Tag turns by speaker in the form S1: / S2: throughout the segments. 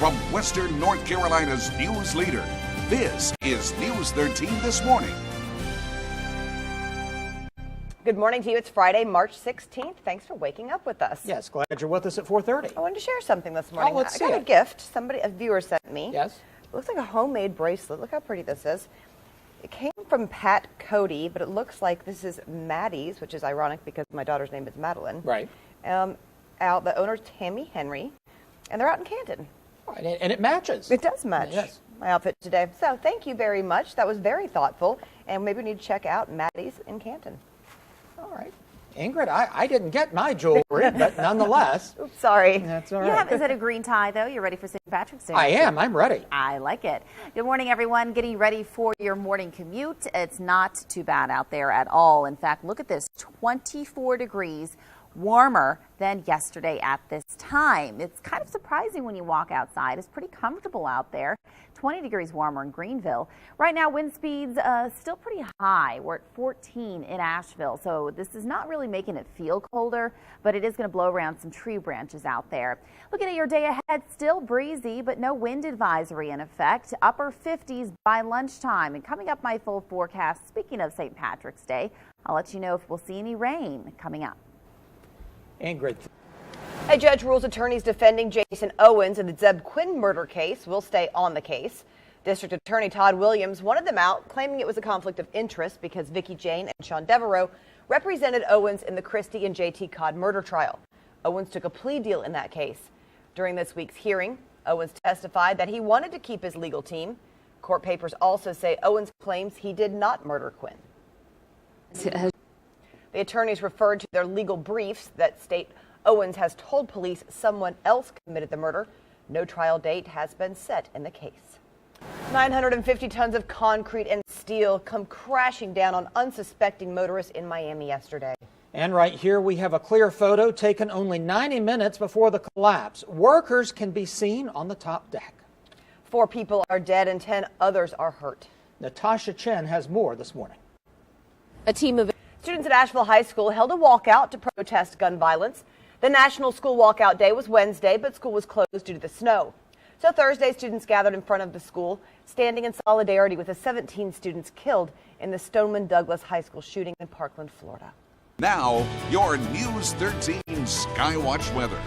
S1: from Western North Carolina's news leader. This is News 13 This Morning.
S2: Good morning to you. It's Friday, March 16th. Thanks for waking up with us.
S3: Yes, glad you're with us at 4:30.
S2: I wanted to share something this morning.
S3: Let's see
S2: I got
S3: it.
S2: a gift. A viewer sent me.
S3: Yes.
S2: It looks like a homemade bracelet. Look how pretty this is. It came from Pat Cody, but it looks like this is Maddie's, which is ironic because my daughter's name is Madeline.
S3: Right.
S2: The owner's Tammy Henry, and they're out in Canton.
S3: Right, and it matches.
S2: It does match.
S3: Yes.
S2: My outfit today. So thank you very much. That was very thoughtful, and maybe we need to check out Maddie's in Canton.
S3: All right. Ingrid, I didn't get my jewelry, but nonetheless.
S2: Oops, sorry.
S3: That's all right.
S4: Is it a green tie, though? You're ready for St. Patrick's Day?
S3: I am. I'm ready.
S4: I like it. Good morning, everyone. Getting ready for your morning commute. It's not too bad out there at all. In fact, look at this, 24 degrees warmer than yesterday at this time. It's kind of surprising when you walk outside. It's pretty comfortable out there. 20 degrees warmer in Greenville. Right now, wind speeds still pretty high. We're at 14 in Asheville, so this is not really making it feel colder, but it is going to blow around some tree branches out there. Looking at your day ahead, still breezy, but no wind advisory in effect. Upper 50s by lunchtime. And coming up, my full forecast, speaking of St. Patrick's Day, I'll let you know if we'll see any rain coming up.
S3: Ingrid.
S2: A judge rules attorneys defending Jason Owens in the Zeb Quinn murder case will stay on the case. District Attorney Todd Williams wanted them out, claiming it was a conflict of interest because Vicki Jane and Sean Devereaux represented Owens in the Christie and J.T. Codd murder trial. Owens took a plea deal in that case. During this week's hearing, Owens testified that he wanted to keep his legal team. Court papers also say Owens claims he did not murder Quinn. The attorneys referred to their legal briefs that state Owens has told police someone else committed the murder. No trial date has been set in the case. 950 tons of concrete and steel come crashing down on unsuspecting motorists in Miami yesterday.
S3: And right here we have a clear photo taken only 90 minutes before the collapse. Workers can be seen on the top deck.
S2: 4 people are dead and 10 others are hurt.
S3: Natasha Chen has more this morning.
S2: A team of students at Asheville High School held a walkout to protest gun violence. The National School Walkout Day was Wednesday, but school was closed due to the snow. So Thursday, students gathered in front of the school, standing in solidarity with the 17 students killed in the Stoneman Douglas High School shooting in Parkland, Florida.
S1: Now, your News 13 Skywatch weather.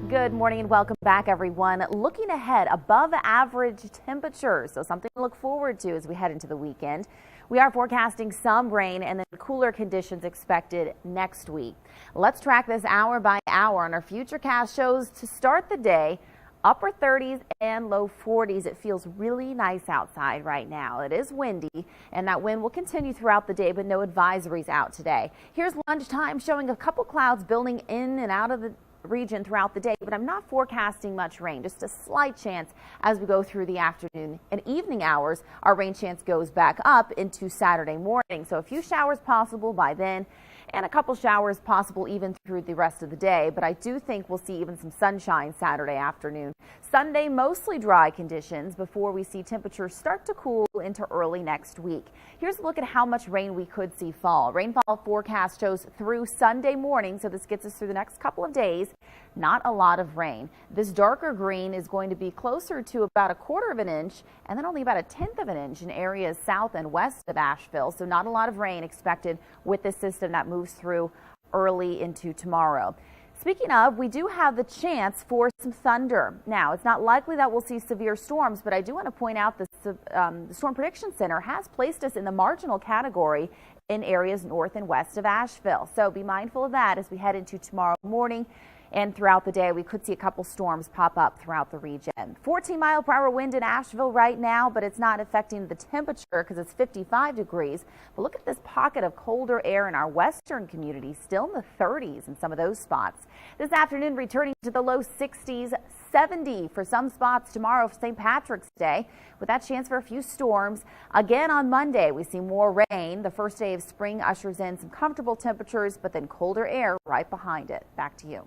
S4: Good morning and welcome back, everyone. Looking ahead, above average temperatures, so something to look forward to as we head into the weekend. We are forecasting some rain and then cooler conditions expected next week. Let's track this hour by hour, and our futurecast shows to start the day upper 30s and low 40s. It feels really nice outside right now. It is windy, and that wind will continue throughout the day, but no advisories out today. Here's lunchtime showing a couple clouds building in and out of the region throughout the day, but I'm not forecasting much rain, just a slight chance as we go through the afternoon and evening hours. Our rain chance goes back up into Saturday morning, so a few showers possible by then and a couple showers possible even through the rest of the day, but I do think we'll see even some sunshine Saturday afternoon. Sunday, mostly dry conditions before we see temperatures start to cool into early next week. Here's a look at how much rain we could see fall. Rainfall forecast shows through Sunday morning, so this gets us through the next couple of days. Not a lot of rain. This darker green is going to be closer to about 1/4 of an inch and then only about 1/10 of an inch in areas south and west of Asheville. So not a lot of rain expected with this system that moves through early into tomorrow. Speaking of, we do have the chance for some thunder. Now, it's not likely that we'll see severe storms, but I do want to point out the Storm Prediction Center has placed us in the marginal category in areas north and west of Asheville. So be mindful of that as we head into tomorrow morning. And throughout the day, we could see a couple storms pop up throughout the region. 14-mile-per-hour wind in Asheville right now, but it's not affecting the temperature because it's 55 degrees. But look at this pocket of colder air in our western communities, still in the 30s in some of those spots. This afternoon, returning to the low 60s, 70 for some spots tomorrow for St. Patrick's Day, with that chance for a few storms. Again on Monday, we see more rain. The first day of spring ushers in some comfortable temperatures, but then colder air right behind it. Back to you.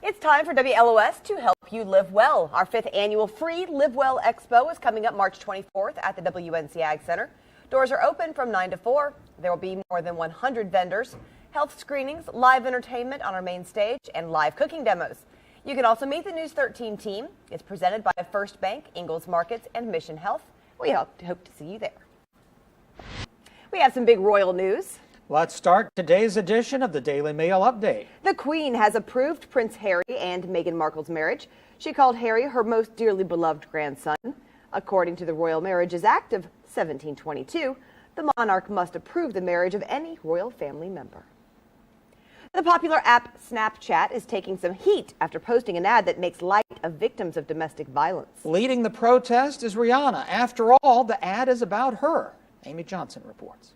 S2: It's time for WLOS to help you live well. Our 5th annual free Live Well Expo is coming up March 24th at the WNC Ag Center. Doors are open from 9 to 4. There will be more than 100 vendors, health screenings, live entertainment on our main stage, and live cooking demos. You can also meet the News 13 team. It's presented by First Bank, Ingalls Markets, and Mission Health. We hope to see you there. We have some big royal news.
S3: Let's start today's edition of the Daily Mail Update.
S2: The Queen has approved Prince Harry and Meghan Markle's marriage. She called Harry her most dearly beloved grandson. According to the Royal Marriages Act of 1722, the monarch must approve the marriage of any royal family member. The popular app Snapchat is taking some heat after posting an ad that makes light of victims of domestic violence.
S3: Leading the protest is Rihanna. After all, the ad is about her. Amy Johnson reports.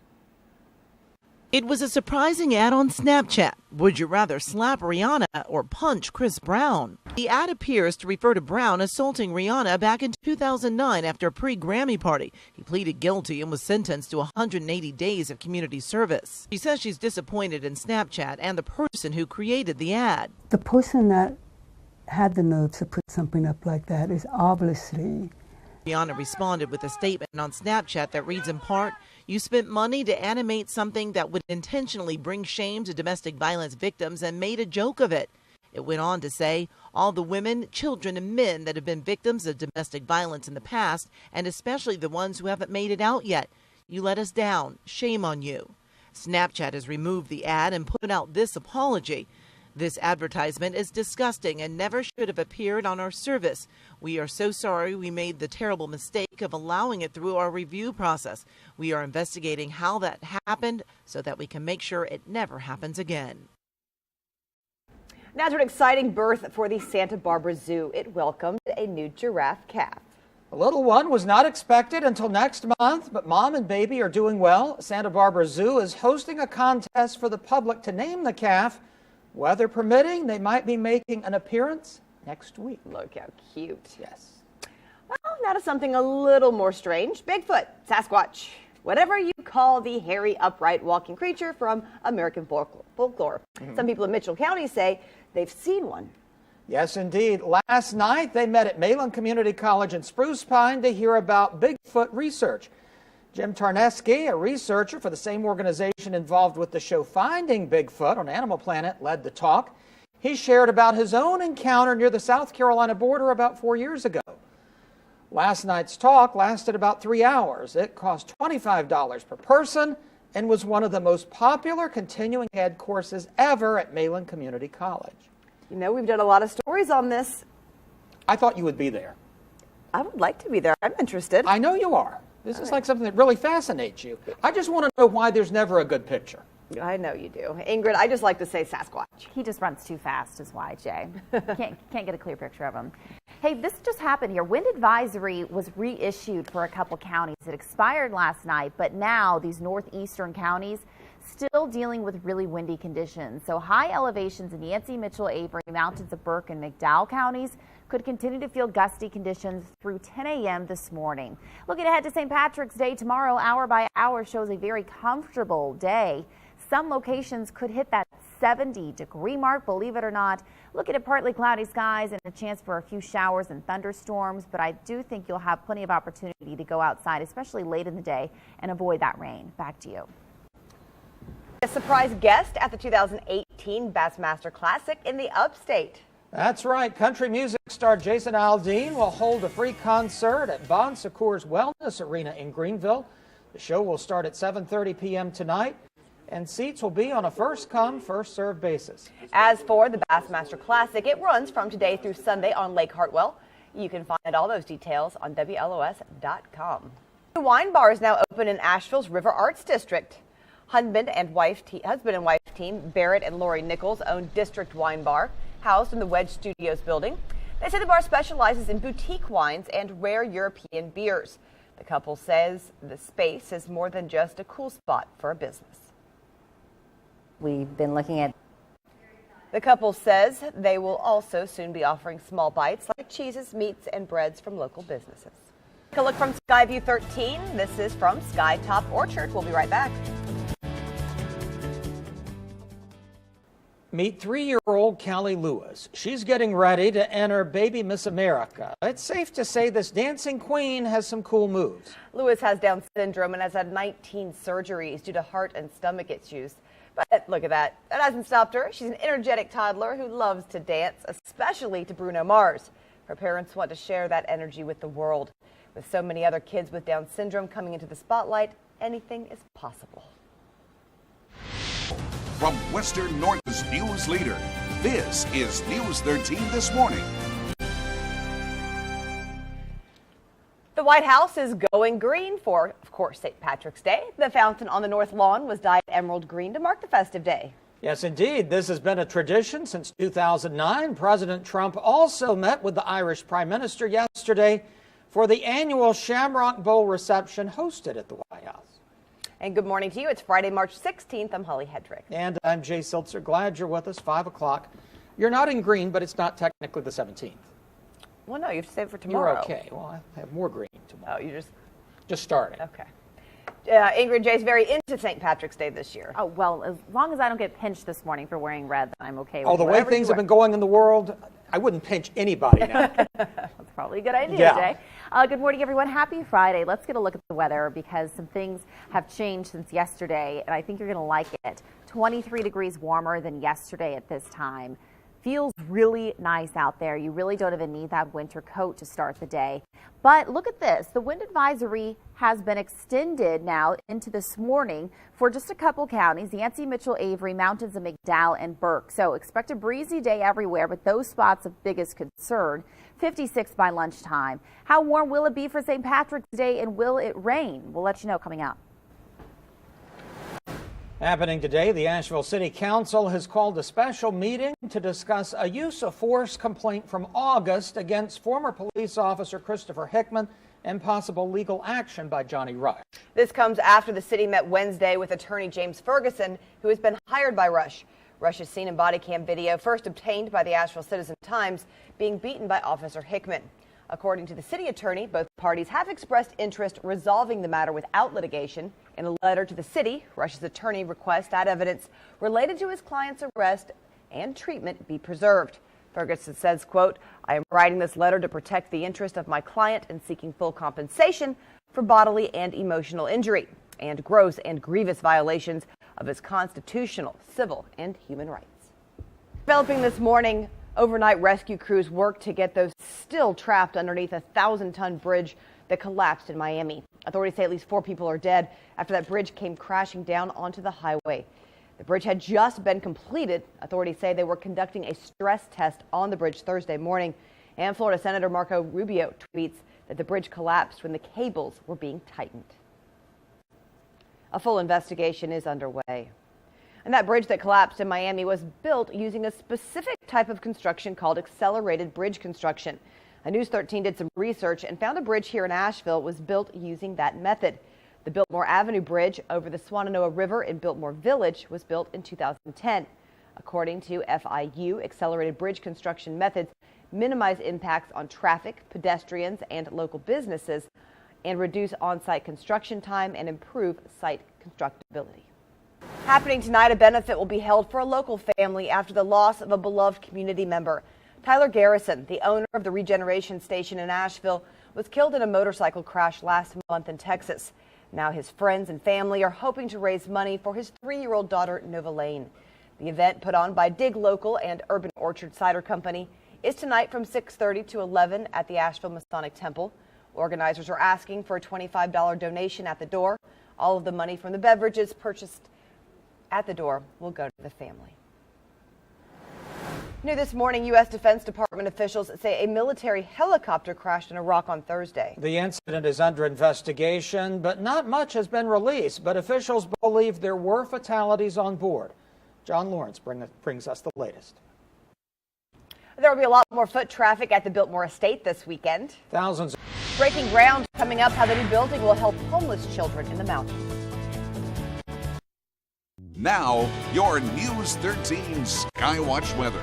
S5: It was a surprising ad on Snapchat. Would you rather slap Rihanna or punch Chris Brown? The ad appears to refer to Brown assaulting Rihanna back in 2009 after a pre-Grammy party. He pleaded guilty and was sentenced to 180 days of community service. She says she's disappointed in Snapchat and the person who created the ad.
S6: The person that had the nerve to put something up like that is obviously...
S5: Rihanna responded with a statement on Snapchat that reads in part, "You spent money to animate something that would intentionally bring shame to domestic violence victims and made a joke of it." It went on to say, "All the women, children, and men that have been victims of domestic violence in the past, and especially the ones who haven't made it out yet, you let us down. Shame on you." Snapchat has removed the ad and put out this apology. "This advertisement is disgusting and never should have appeared on our service. We are so sorry we made the terrible mistake of allowing it through our review process. We are investigating how that happened so that we can make sure it never happens again."
S2: Now to an exciting birth for the Santa Barbara Zoo. It welcomed a new giraffe calf.
S3: The little one was not expected until next month, but mom and baby are doing well. Santa Barbara Zoo is hosting a contest for the public to name the calf. Weather permitting, they might be making an appearance next week.
S2: Look how cute.
S3: Yes.
S2: Well, now to something a little more strange. Bigfoot, Sasquatch, whatever you call the hairy, upright walking creature from American folklore. Some people in Mitchell County say they've seen one.
S3: Yes, indeed. Last night, they met at Malin Community College in Spruce Pine to hear about Bigfoot research. Jim Tarneski, a researcher for the same organization involved with the show Finding Bigfoot on Animal Planet, led the talk. He shared about his own encounter near the South Carolina border about 4 years ago. Last night's talk lasted about 3 hours. It cost $25 per person and was one of the most popular continuing ed courses ever at Malin Community College.
S2: You know, we've done a lot of stories on this.
S3: I thought you would be there.
S2: I would like to be there. I'm interested.
S3: I know you are. This is like something that really fascinates you. I just want to know why there's never a good picture.
S2: I know you do. Ingrid, I just like to say Sasquatch.
S4: He just runs too fast is why, Jay. Can't get a clear picture of him. Hey, this just happened here. Wind advisory was reissued for a couple counties. It expired last night, but now these northeastern counties still dealing with really windy conditions. So high elevations in Yancey, Mitchell, Avery, mountains of Burke and McDowell counties could continue to feel gusty conditions through 10 a.m. this morning. Looking ahead to St. Patrick's Day tomorrow, hour by hour shows a very comfortable day. Some locations could hit that 70-degree mark, believe it or not. Looking at partly cloudy skies and a chance for a few showers and thunderstorms, but I do think you'll have plenty of opportunity to go outside, especially late in the day, and avoid that rain. Back to you.
S2: A surprise guest at the 2018 Bassmaster Classic in the Upstate.
S3: That's right. Country music star Jason Aldean will hold a free concert at Bon Secours Wellness Arena in Greenville. The show will start at 7:30 p.m. tonight, and seats will be on a first-come, first-served basis.
S2: As for the Bassmaster Classic, it runs from today through Sunday on Lake Hartwell. You can find all those details on WLOS.com. The wine bar is now open in Asheville's River Arts District. Husband and wife team Barrett and Lori Nichols own District Wine Bar, housed in the Wedge Studios building. They say the bar specializes in boutique wines and rare European beers. The couple says the space is more than just a cool spot for a business.
S7: We've been looking at.
S2: The couple says they will also soon be offering small bites like cheeses, meats, and breads from local businesses. Take a look from Skyview 13. This is from Skytop Orchard. We'll be right back.
S3: Meet 3-year-old Callie Lewis. She's getting ready to enter Baby Miss America. It's safe to say this dancing queen has some cool moves.
S2: Lewis has Down syndrome and has had 19 surgeries due to heart and stomach issues. But look at that. That hasn't stopped her. She's an energetic toddler who loves to dance, especially to Bruno Mars. Her parents want to share that energy with the world. With so many other kids with Down syndrome coming into the spotlight, anything is possible.
S1: From Western North's news leader, this is News 13 This Morning.
S2: The White House is going green for, of course, St. Patrick's Day. The fountain on the north lawn was dyed emerald green to mark the festive day.
S3: Yes, indeed. This has been a tradition since 2009. President Trump also met with the Irish Prime Minister yesterday for the annual Shamrock Bowl reception hosted at the White House.
S2: And good morning to you. It's Friday, March 16th. I'm Holly Headrick.
S3: And I'm Jay Siltzer. Glad you're with us. 5 o'clock. You're not in green, but it's not technically the 17th.
S2: Well, no, you have to save it for tomorrow.
S3: You're okay. Well, I have more green tomorrow.
S2: Oh, you
S3: just started.
S2: Okay. Ingrid Jay's very into St. Patrick's Day this year.
S4: Oh, well, as long as I don't get pinched this morning for wearing red, then I'm okay with
S3: Oh, the way things have been going in the world, I wouldn't pinch anybody now.
S4: That's probably a good idea,
S3: Yeah.
S4: Jay. Good morning, everyone. Happy Friday. Let's get a look at the weather because some things have changed since yesterday, and I think you're going to like it. 23 degrees warmer than yesterday at this time. Feels really nice out there. You really don't even need that winter coat to start the day. But look at this. The wind advisory has been extended now into this morning for just a couple counties, Yancey, Mitchell, Avery, Mountains, and McDowell and Burke. So expect a breezy day everywhere, but those spots of biggest concern. 56 by lunchtime. How warm will it be for St. Patrick's Day, and will it rain? We'll let you know coming up.
S3: Happening today, the Asheville City Council has called a special meeting to discuss a use of force complaint from August against former police officer Christopher Hickman and possible legal action by Johnny Rush.
S2: This comes after the city met Wednesday with attorney James Ferguson, who has been hired by Rush. Rush is seen in body cam video first obtained by the Asheville Citizen-Times being beaten by Officer Hickman. According to the city attorney, both parties have expressed interest resolving the matter without litigation. In a letter to the city, Rush's attorney requests that evidence related to his client's arrest and treatment be preserved. Ferguson says, quote, "I am writing this letter to protect the interest of my client in seeking full compensation for bodily and emotional injury and gross and grievous violations of his constitutional, civil, and human rights." Developing this morning, overnight rescue crews worked to get those still trapped underneath a 1,000-ton bridge that collapsed in Miami. Authorities say at least 4 people are dead after that bridge came crashing down onto the highway. The bridge had just been completed. Authorities say they were conducting a stress test on the bridge Thursday morning. And Florida Senator Marco Rubio tweets that the bridge collapsed when the cables were being tightened. A full investigation is underway. And that bridge that collapsed in Miami was built using a specific type of construction called accelerated bridge construction. A News 13 did some research and found a bridge here in Asheville was built using that method. The Biltmore Avenue Bridge over the Swannanoa River in Biltmore Village was built in 2010. According to FIU, accelerated bridge construction methods minimize impacts on traffic, pedestrians, and local businesses, and reduce on-site construction time and improve site constructability. Happening tonight, a benefit will be held for a local family after the loss of a beloved community member. Tyler Garrison, the owner of the regeneration station in Asheville, was killed in a motorcycle crash last month in Texas. Now his friends and family are hoping to raise money for his 3-year-old daughter, Nova Lane. The event, put on by Dig Local and Urban Orchard Cider Company, is tonight from 6:30 to 11 at the Asheville Masonic Temple. Organizers are asking for a $25 donation at the door. All of the money from the beverages purchased at the door will go to the family. New this morning, U.S. Defense Department officials say a military helicopter crashed in Iraq on Thursday.
S3: The incident is under investigation, but not much has been released. But officials believe there were fatalities on board. John Lawrence brings us the latest.
S2: There will be a lot more foot traffic at the Biltmore Estate this weekend.
S3: Thousands.
S2: Breaking ground coming up, how the new building will help homeless children in the mountains.
S1: Now, your News 13 Skywatch weather.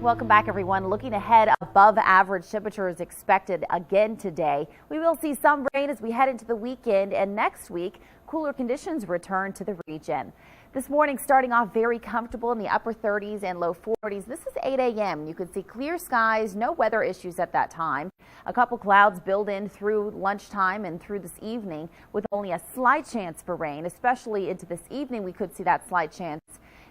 S4: Welcome back, everyone. Looking ahead, above average temperature is expected again today. We will see some rain as we head into the weekend, and next week, cooler conditions return to the region. This morning, starting off very comfortable in the upper 30s and low 40s. This is 8 a.m. You can see clear skies, no weather issues at that time. A couple clouds build in through lunchtime and through this evening with only a slight chance for rain, especially into this evening. We could see that slight chance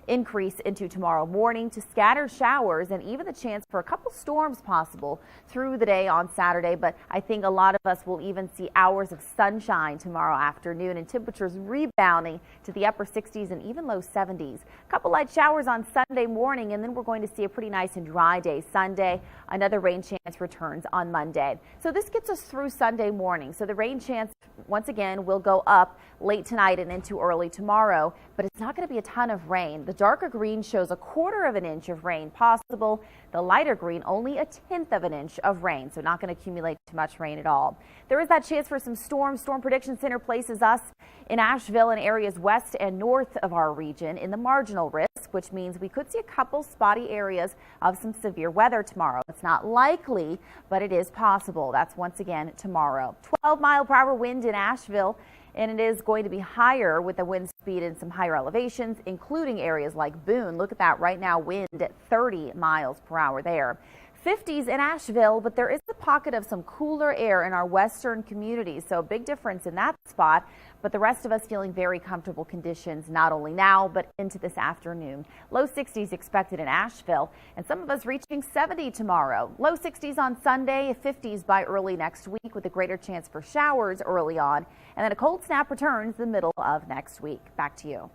S4: increase into tomorrow morning to scattered showers and even the chance for a couple storms possible through the day on Saturday. But I think a lot of us will even see hours of sunshine tomorrow afternoon and temperatures rebounding to the upper 60s and even low 70s. A couple light showers on Sunday morning, and then we're going to see a pretty nice and dry day Sunday. Another rain chance returns on Monday. So this gets us through Sunday morning. So the rain chance once again will go up late tonight and into early tomorrow, but it's not going to be a ton of rain. The darker green shows 1/4 of an inch of rain possible. The lighter green only 1/10 of an inch of rain, so not going to accumulate too much rain at all. There is that chance for some storms. Storm Prediction Center places us in Asheville and areas west and north of our region in the marginal risk, which means we could see a couple spotty areas of some severe weather tomorrow. It's not likely, but it is possible. That's once again tomorrow. 12-mile-per-hour wind in Asheville, and it is going to be higher with the wind speed in some higher elevations, including areas like Boone. Look at that right now, wind at 30 miles per hour there. 50s in Asheville, but there is a pocket of some cooler air in our western communities, so a big difference in that spot. But the rest of us feeling very comfortable conditions, not only now, but into this afternoon. Low 60s expected in Asheville, and some of us reaching 70 tomorrow. Low 60s on Sunday, 50s by early next week with a greater chance for showers early on. And then a cold snap returns the middle of next week. Back to you.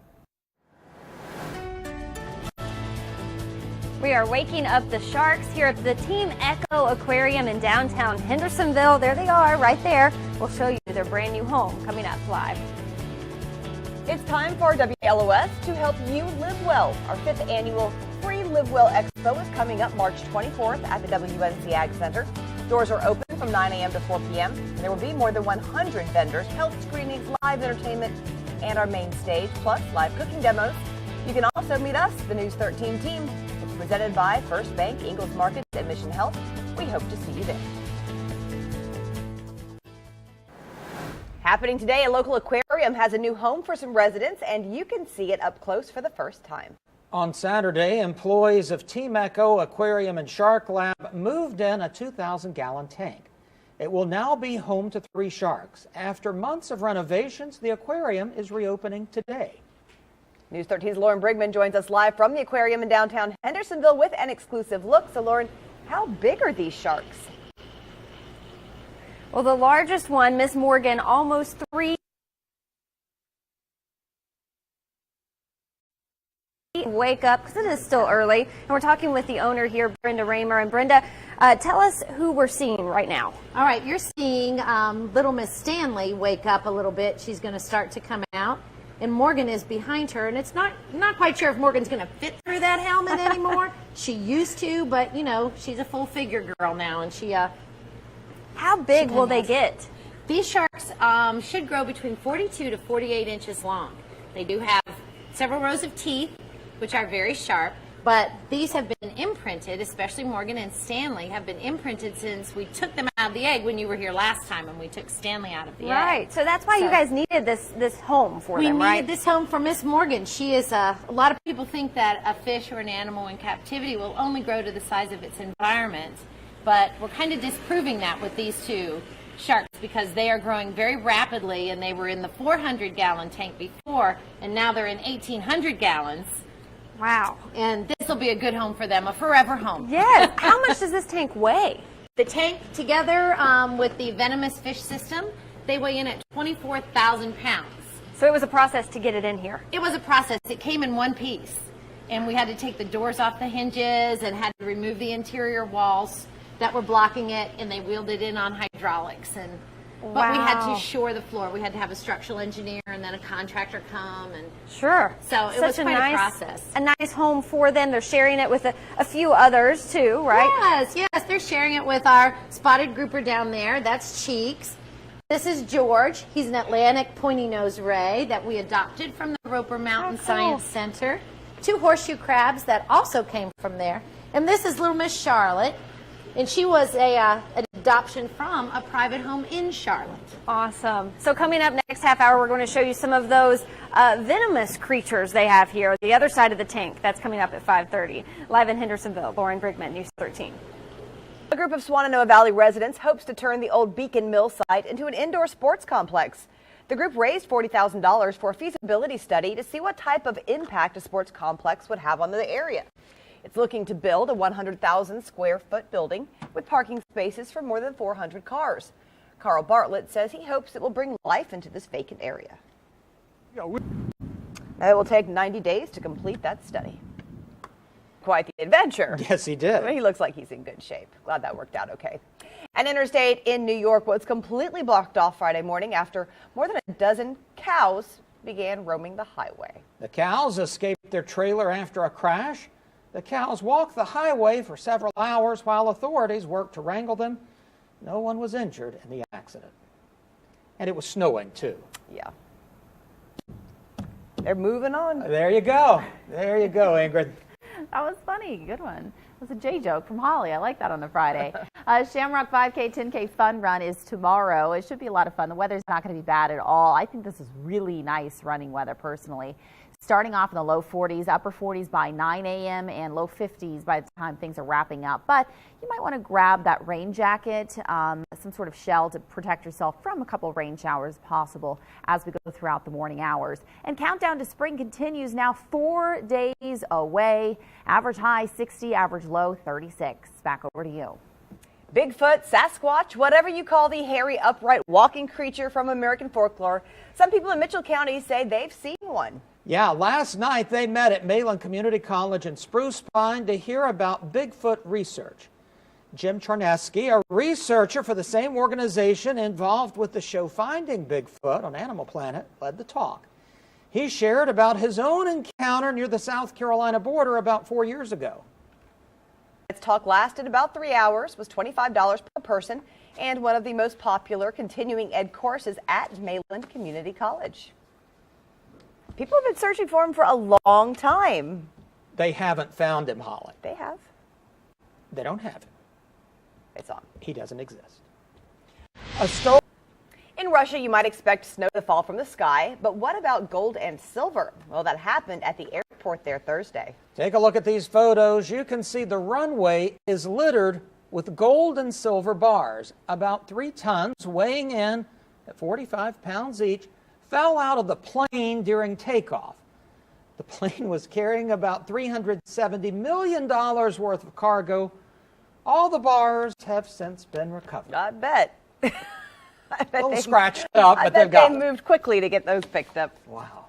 S8: We are waking up the sharks here at the Team Echo Aquarium in downtown Hendersonville. There they are right there. We'll show you their brand new home coming up live.
S2: It's time for WLOS to help you live well. Our 5th annual Free Live Well Expo is coming up March 24th at the WNC Ag Center. Doors are open from 9 a.m. to 4 p.m. and there will be more than 100 vendors, health screenings, live entertainment, and our main stage, plus live cooking demos. You can also meet us, the News 13 team. It's presented by First Bank, Ingles Market, and Mission Health. We hope to see you there. Happening today, a local aquarium has a new home for some residents, and you can see it up close for the first time.
S3: On Saturday, employees of Team Echo Aquarium and Shark Lab moved in a 2,000-gallon tank. It will now be home to 3 sharks. After months of renovations, the aquarium is reopening today.
S2: News 13's Lauren Brigman joins us live from the aquarium in downtown Hendersonville with an exclusive look. So, Lauren, how big are these sharks?
S8: Well, the largest one, Miss Morgan, almost 3. Wake up, because it is still early. And we're talking with the owner here, Brenda Raymer. And Brenda, tell us who we're seeing right now.
S9: All right, you're seeing little Miss Stanley wake up a little bit. She's going to start to come out. And Morgan is behind her, and it's not quite sure if Morgan's going to fit through that helmet anymore. She used to, but you know, she's a full figure girl now, and she.
S8: How big will they get?
S9: These sharks should grow between 42 to 48 inches long. They do have several rows of teeth, which are very sharp, but these have been imprinted, especially Morgan and Stanley have been imprinted since we took them out of the egg when you were here last time and we took Stanley out of the egg.
S8: Right, so that's why you guys needed this home for them, right?
S9: We needed this home for Miss Morgan. She is, a lot of people think that a fish or an animal in captivity will only grow to the size of its environment, but we're kind of disproving that with these 2 sharks because they are growing very rapidly, and they were in the 400-gallon tank before, and now they're in 1,800 gallons.
S8: Wow.
S9: And this will be a good home for them, a forever home.
S8: Yes. How much does this tank weigh?
S9: The tank, together with the venomous fish system, they weigh in at 24,000 pounds.
S8: So it was a process to get it in here?
S9: It was a process. It came in one piece. And we had to take the doors off the hinges and had to remove the interior walls that were blocking it, and they wheeled it in on hydraulics. But we had to shore the floor. We had to have a structural engineer and then a contractor come. And
S8: sure.
S9: So it was quite a process.
S8: A nice home for them. They're sharing it with a few others too, right?
S9: Yes. They're sharing it with our spotted grouper down there. That's Cheeks. This is George. He's an Atlantic pointy nose ray that we adopted from the Roper Mountain Science Center. 2 horseshoe crabs that also came from there. And this is little Miss Charlotte. And she was an adoption from a private home in Charlotte.
S8: Awesome. So coming up next half hour, we're going to show you some of those venomous creatures they have here, the other side of the tank. That's coming up at 5:30. Live in Hendersonville, Lauren Brigman, News 13.
S2: A group of Swannanoa Valley residents hopes to turn the old Beacon Mill site into an indoor sports complex. The group raised $40,000 for a feasibility study to see what type of impact a sports complex would have on the area. It's looking to build a 100,000 square foot building with parking spaces for more than 400 cars. Carl Bartlett says he hopes it will bring life into this vacant area. Now, it will take 90 days to complete that study. Quite the adventure.
S3: Yes, he did.
S2: I mean, he looks like he's in good shape. Glad that worked out okay. An interstate in New York was completely blocked off Friday morning after more than a dozen cows began roaming the highway.
S3: The cows escaped their trailer after a crash. The cows walked the highway for several hours while authorities worked to wrangle them. No one was injured in the accident. And it was snowing, too.
S2: Yeah. They're moving on.
S3: There you go. There you go, Ingrid.
S4: That was funny. Good one. It was a J joke from Holly. I like that on a Friday. Shamrock 5K, 10K Fun Run is tomorrow. It should be a lot of fun. The weather's not going to be bad at all. I think this is really nice running weather personally. Starting off in the low 40s, upper 40s by 9 a.m. and low 50s by the time things are wrapping up. But you might want to grab that rain jacket, some sort of shell to protect yourself from a couple rain showers possible as we go throughout the morning hours. And countdown to spring continues now 4 days away. Average high 60, average low 36. Back over to you.
S2: Bigfoot, Sasquatch, whatever you call the hairy, upright, walking creature from American folklore, some people in Mitchell County say they've seen one.
S3: Yeah, last night they met at Malin Community College in Spruce Pine to hear about Bigfoot research. Jim Charneski, a researcher for the same organization involved with the show Finding Bigfoot on Animal Planet, led the talk. He shared about his own encounter near the South Carolina border about 4 years ago.
S2: Its talk lasted about 3 hours, was $25 per person, and one of the most popular continuing ed courses at Malin Community College. People have been searching for him for a long time.
S3: They haven't found him, Holly.
S2: They have.
S3: They don't have him.
S2: It's on.
S3: He doesn't exist.
S2: In Russia, you might expect snow to fall from the sky, but what about gold and silver? Well, that happened at the airport there Thursday.
S3: Take a look at these photos. You can see the runway is littered with gold and silver bars. About 3 tons, weighing in at 45 pounds each, fell out of the plane during takeoff. The plane was carrying about $370 million worth of cargo. All the bars have since been recovered.
S2: I bet.
S3: A little scratched up, but they've got
S2: it. They moved quickly to get those picked up.
S3: Wow.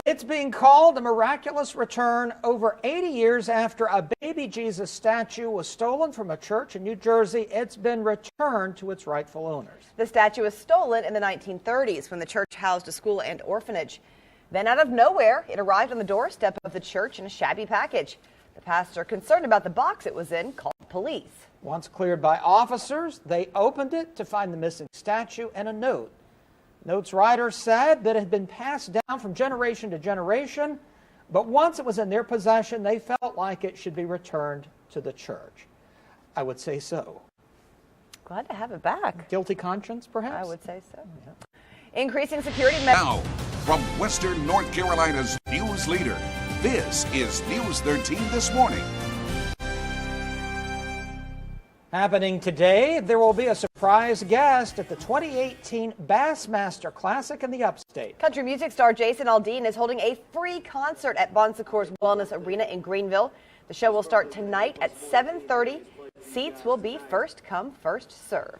S3: It's being called a miraculous return over 80 years after a baby Jesus statue was stolen from a church in New Jersey. It's been returned to its rightful owners.
S2: The statue was stolen in the 1930s when the church housed a school and orphanage. Then out of nowhere, it arrived on the doorstep of the church in a shabby package. The pastor, concerned about the box it was in, called police.
S3: Once cleared by officers, they opened it to find the missing statue and a note. Note's writer said that it had been passed down from generation to generation, but once it was in their possession, they felt like it should be returned to the church. I would say so.
S2: Glad to have it back.
S3: Guilty conscience, perhaps?
S2: I would say so.
S3: Yeah.
S2: Increasing security measures.
S1: Now, from Western North Carolina's news leader, this is News 13 This Morning.
S3: Happening today, there will be a surprise guest at the 2018 Bassmaster Classic in the Upstate.
S2: Country music star Jason Aldean is holding a free concert at Bon Secours Wellness Arena in Greenville. The show will start tonight at 7:30. Seats will be first come, first serve.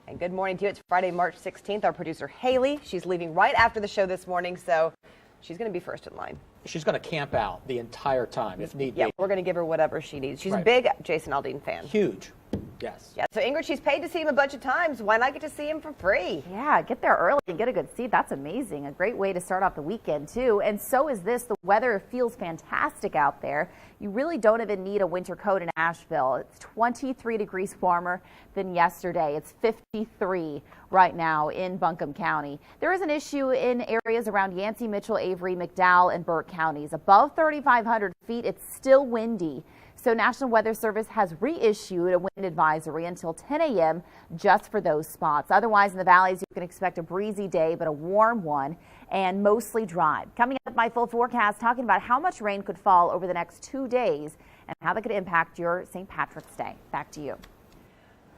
S2: And good morning to you. It's Friday, March 16th. Our producer, Haley, she's leaving right after the show this morning, so she's going to be first in line.
S3: She's going to camp out the entire time if need be.
S2: Yeah, we're going to give her whatever she needs. She's
S3: Right.
S2: a big Jason Aldean fan.
S3: Huge. Yes.
S2: Yeah, so Ingrid, she's paid to see him a bunch of times. Why not get to see him for free?
S4: Yeah, get there early and get a good seat. That's amazing. A great way to start off the weekend, too. And so is this. The weather feels fantastic out there. You really don't even need a winter coat in Asheville. It's 23 degrees warmer than yesterday. It's 53 right now in Buncombe County. There is an issue in areas around Yancey, Mitchell, Avery, McDowell, and Burke counties. Above 3,500 feet, it's still windy. So National Weather Service has reissued a wind advisory until 10 a.m. just for those spots. Otherwise, in the valleys, you can expect a breezy day, but a warm one and mostly dry. Coming up, my full forecast talking about how much rain could fall over the next 2 days and how that could impact your St. Patrick's Day. Back to you.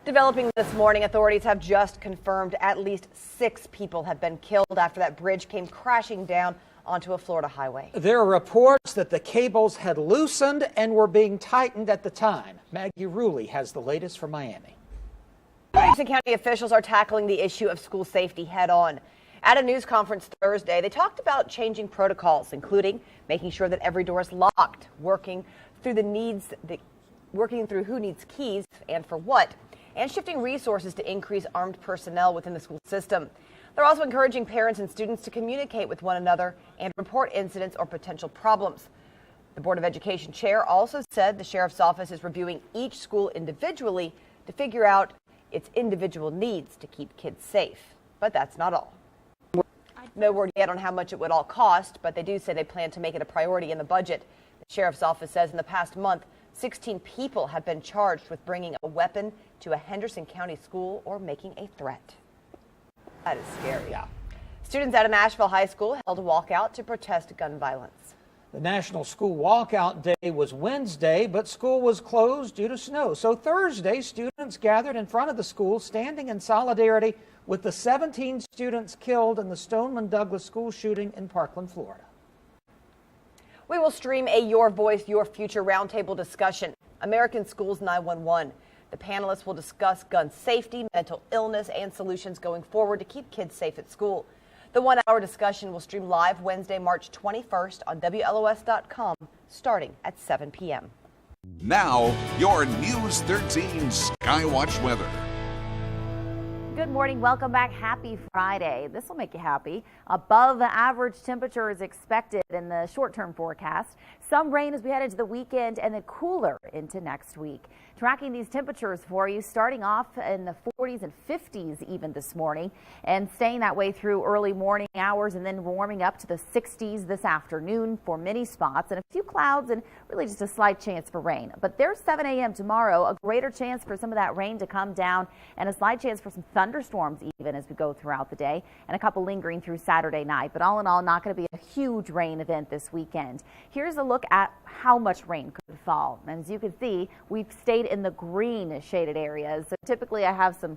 S2: Developing this morning, authorities have just confirmed at least 6 people have been killed after that bridge came crashing down onto a Florida highway.
S3: There are reports that the cables had loosened and were being tightened at the time. Maggie Ruley has the latest from Miami.
S2: Henderson County officials are tackling the issue of school safety head on. At a news conference Thursday, they talked about changing protocols, including making sure that every door is locked, working through who needs keys and for what, and shifting resources to increase armed personnel within the school system. They're also encouraging parents and students to communicate with one another and report incidents or potential problems. The Board of Education chair also said the sheriff's office is reviewing each school individually to figure out its individual needs to keep kids safe. But that's not all. No word yet on how much it would all cost, but they do say they plan to make it a priority in the budget. The sheriff's office says in the past month, 16 people have been charged with bringing a weapon to a Henderson County school or making a threat. That is scary. Yeah. Students at a Nashville high school held a walkout to protest gun violence.
S3: The National School Walkout Day was Wednesday, but school was closed due to snow. So Thursday, students gathered in front of the school, standing in solidarity with the 17 students killed in the Stoneman Douglas school shooting in Parkland, Florida.
S2: We will stream a Your Voice, Your Future roundtable discussion. American Schools 911. The panelists will discuss gun safety, mental illness, and solutions going forward to keep kids safe at school. The 1-hour discussion will stream live Wednesday, March 21st on WLOS.com, starting at 7 p.m.
S1: Now, your News 13 Skywatch weather.
S4: Good morning. Welcome back. Happy Friday. This will make you happy. Above average temperature is expected in the short-term forecast. Some rain as we head into the weekend and then cooler into next week. Tracking these temperatures for you, starting off in the 40s and 50s even this morning and staying that way through early morning hours and then warming up to the 60s this afternoon for many spots and a few clouds and really just a slight chance for rain. But there's 7 a.m. tomorrow, a greater chance for some of that rain to come down and a slight chance for some thunderstorms even as we go throughout the day and a couple lingering through Saturday night. But all in all, not going to be a huge rain event this weekend. Here's a look at how much rain could fall. And as you can see, we've stayed in the green shaded areas. So typically I have some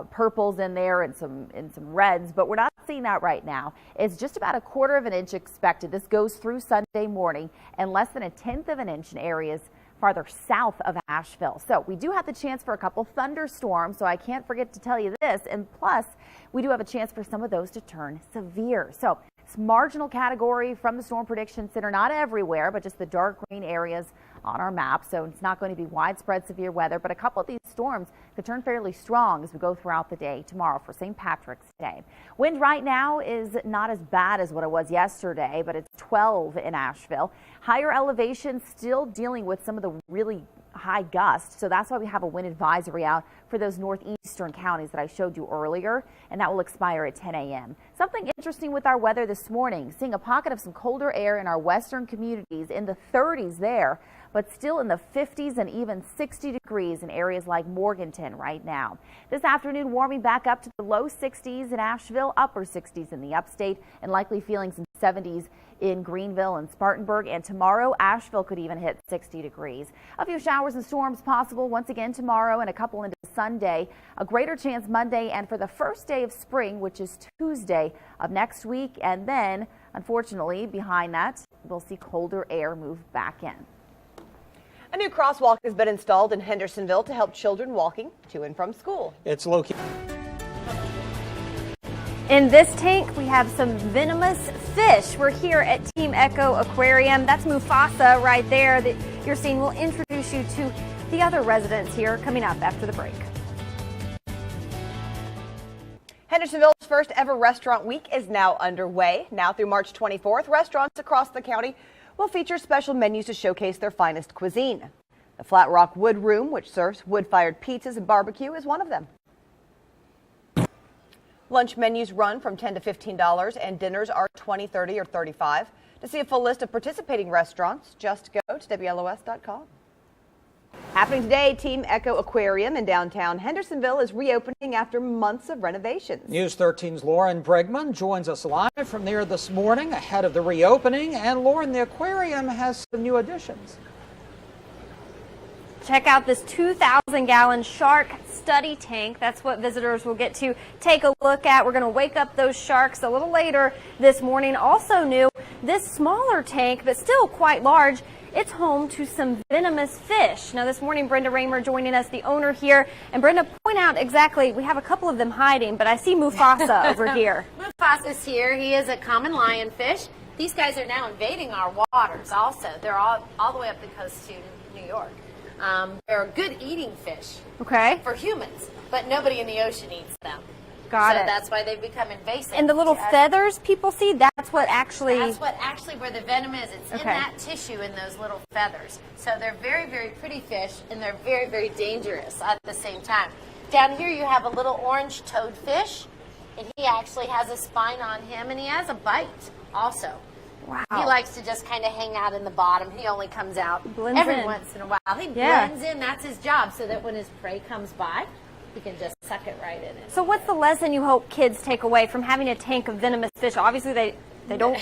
S4: purples in there and some reds, but we're not seeing that right now. It's just about 1/4 of an inch expected. This goes through Sunday morning and less than 1/10 of an inch in areas farther south of Asheville. So we do have the chance for a couple thunderstorms, so I can't forget to tell you this. And plus, we do have a chance for some of those to turn severe. So it's marginal category from the Storm Prediction Center, not everywhere, but just the dark green areas on our map. So it's not going to be widespread severe weather, but a couple of these storms could turn fairly strong as we go throughout the day tomorrow for St. Patrick's Day. Wind right now is not as bad as what it was yesterday, but it's 12 in Asheville. Higher elevation still dealing with some of the really high gusts, so that's why we have a wind advisory out for those northeastern counties that I showed you earlier, and that will expire at 10 a.m. Something interesting with our weather this morning, seeing a pocket of some colder air in our western communities in the 30s there, but still in the 50s and even 60 degrees in areas like Morganton right now. This afternoon, warming back up to the low 60s in Asheville, upper 60s in the upstate, and likely feeling some 70s in Greenville and Spartanburg. And tomorrow, Asheville could even hit 60 degrees. A few showers and storms possible once again tomorrow and a couple into Sunday. A greater chance Monday and for the first day of spring, which is Tuesday of next week. And then, unfortunately, behind that, we'll see colder air move back in.
S2: A new crosswalk has been installed in Hendersonville to help children walking to and from school.
S3: It's located.
S8: In this tank, we have some venomous fish. We're here at Team Echo Aquarium. That's Mufasa right there that you're seeing. We'll introduce you to the other residents here coming up after the break.
S2: Hendersonville's first ever restaurant week is now underway. Now through March 24th, restaurants across the county will feature special menus to showcase their finest cuisine. The Flat Rock Wood Room, which serves wood-fired pizzas and barbecue, is one of them. Lunch menus run from $10 to $15 and dinners are $20, $30, or $35. To see a full list of participating restaurants, just go to WLOS.com. Happening today, Team Echo Aquarium in downtown Hendersonville is reopening after months of renovations.
S3: News 13's Lauren Bregman joins us live from there this morning ahead of the reopening. And Lauren, the aquarium has some new additions.
S8: Check out this 2,000-gallon shark study tank. That's what visitors will get to take a look at. We're going to wake up those sharks a little later this morning. Also new, this smaller tank, but still quite large, it's home to some venomous fish. Now this morning, Brenda Raymer joining us, the owner here. And Brenda, point out exactly, we have a couple of them hiding, but I see Mufasa over here.
S9: Mufasa's here. He is a common lionfish. These guys are now invading our waters also. They're all the way up the coast to New York. They're a good eating fish for humans, but nobody in the ocean eats them.
S8: Got it.
S9: So that's why they've become invasive.
S8: And the little feathers people see, that's what actually...
S9: That's what actually where the venom is. It's in that tissue in those little feathers. So they're very, very pretty fish, and they're very, very dangerous at the same time. Down here you have a little orange toadfish, and he actually has a spine on him, and he has a bite also.
S8: Wow.
S9: He likes to just kind of hang out in the bottom. He only comes out every once in a while. He blends in. That's his job, so that when his prey comes by, he can just suck it right in.
S8: So what's the lesson you hope kids take away from having a tank of venomous fish? Obviously, they don't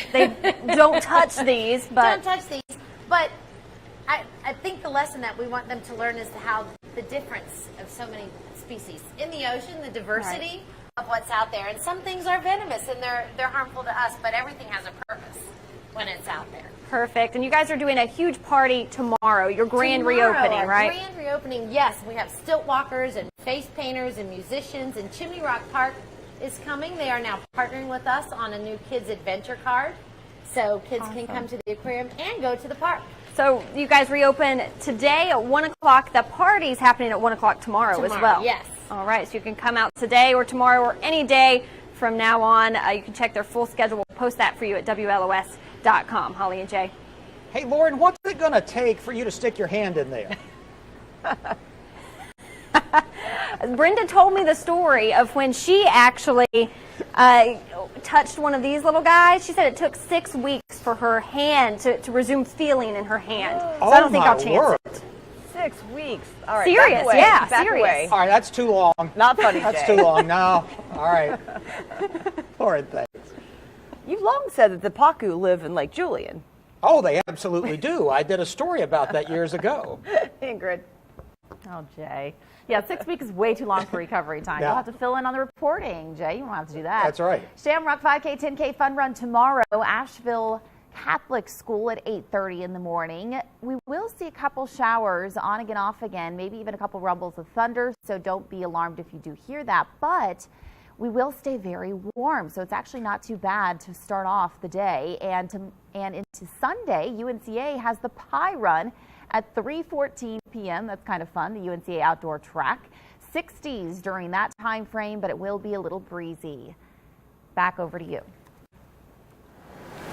S8: touch these, but
S9: don't touch these. But I think the lesson that we want them to learn is how the difference of so many species in the ocean, the diversity of what's out there, and some things are venomous and they're harmful to us, but everything has a purpose when it's out there.
S8: Perfect. And you guys are doing a huge party tomorrow, your grand reopening, right?
S9: Grand reopening, yes. We have stilt walkers and face painters and musicians, and Chimney Rock Park is coming. They are now partnering with us on a new kids adventure card, so kids can come to the aquarium and go to the park.
S8: So you guys reopen today at 1 o'clock. The party's happening at 1 o'clock tomorrow as well.
S9: Yes.
S8: All right, so you can come out today or tomorrow or any day from now on. You can check their full schedule. We'll post that for you at WLOS.com. Holly and Jay.
S3: Hey, Lauren, what's it going to take for you to stick your hand in there?
S8: Brenda told me the story of when she actually touched one of these little guys. She said it took 6 weeks for her hand to resume feeling in her hand. So I don't think I'll chance it.
S2: 6 weeks. All right.
S8: Serious,
S2: back away.
S8: yeah,
S2: Back
S8: serious.
S2: away.
S3: All right, that's too long.
S2: Not funny,
S3: That's
S2: Jay.
S3: too long. No. All right. Lauren, thanks.
S2: You've long said that the Pacu live in Lake Julian.
S3: Oh, they absolutely do. I did a story about that years ago.
S2: Ingrid.
S4: Oh, Jay. Yeah, 6 weeks is way too long for recovery time.
S3: Yeah.
S4: You'll have to fill in on the reporting, Jay. You won't have to do that.
S3: That's right.
S4: Shamrock 5K, 10K fun run tomorrow. Asheville Catholic School at 8:30 in the morning. We will see a couple showers on again, off again, maybe even a couple rumbles of thunder. So don't be alarmed if you do hear that. But we will stay very warm, so it's actually not too bad to start off the day. And into Sunday, UNCA has the Pie Run at 3:14 p.m. That's kind of fun, the UNCA outdoor track. 60s during that time frame, but it will be a little breezy. Back over to you.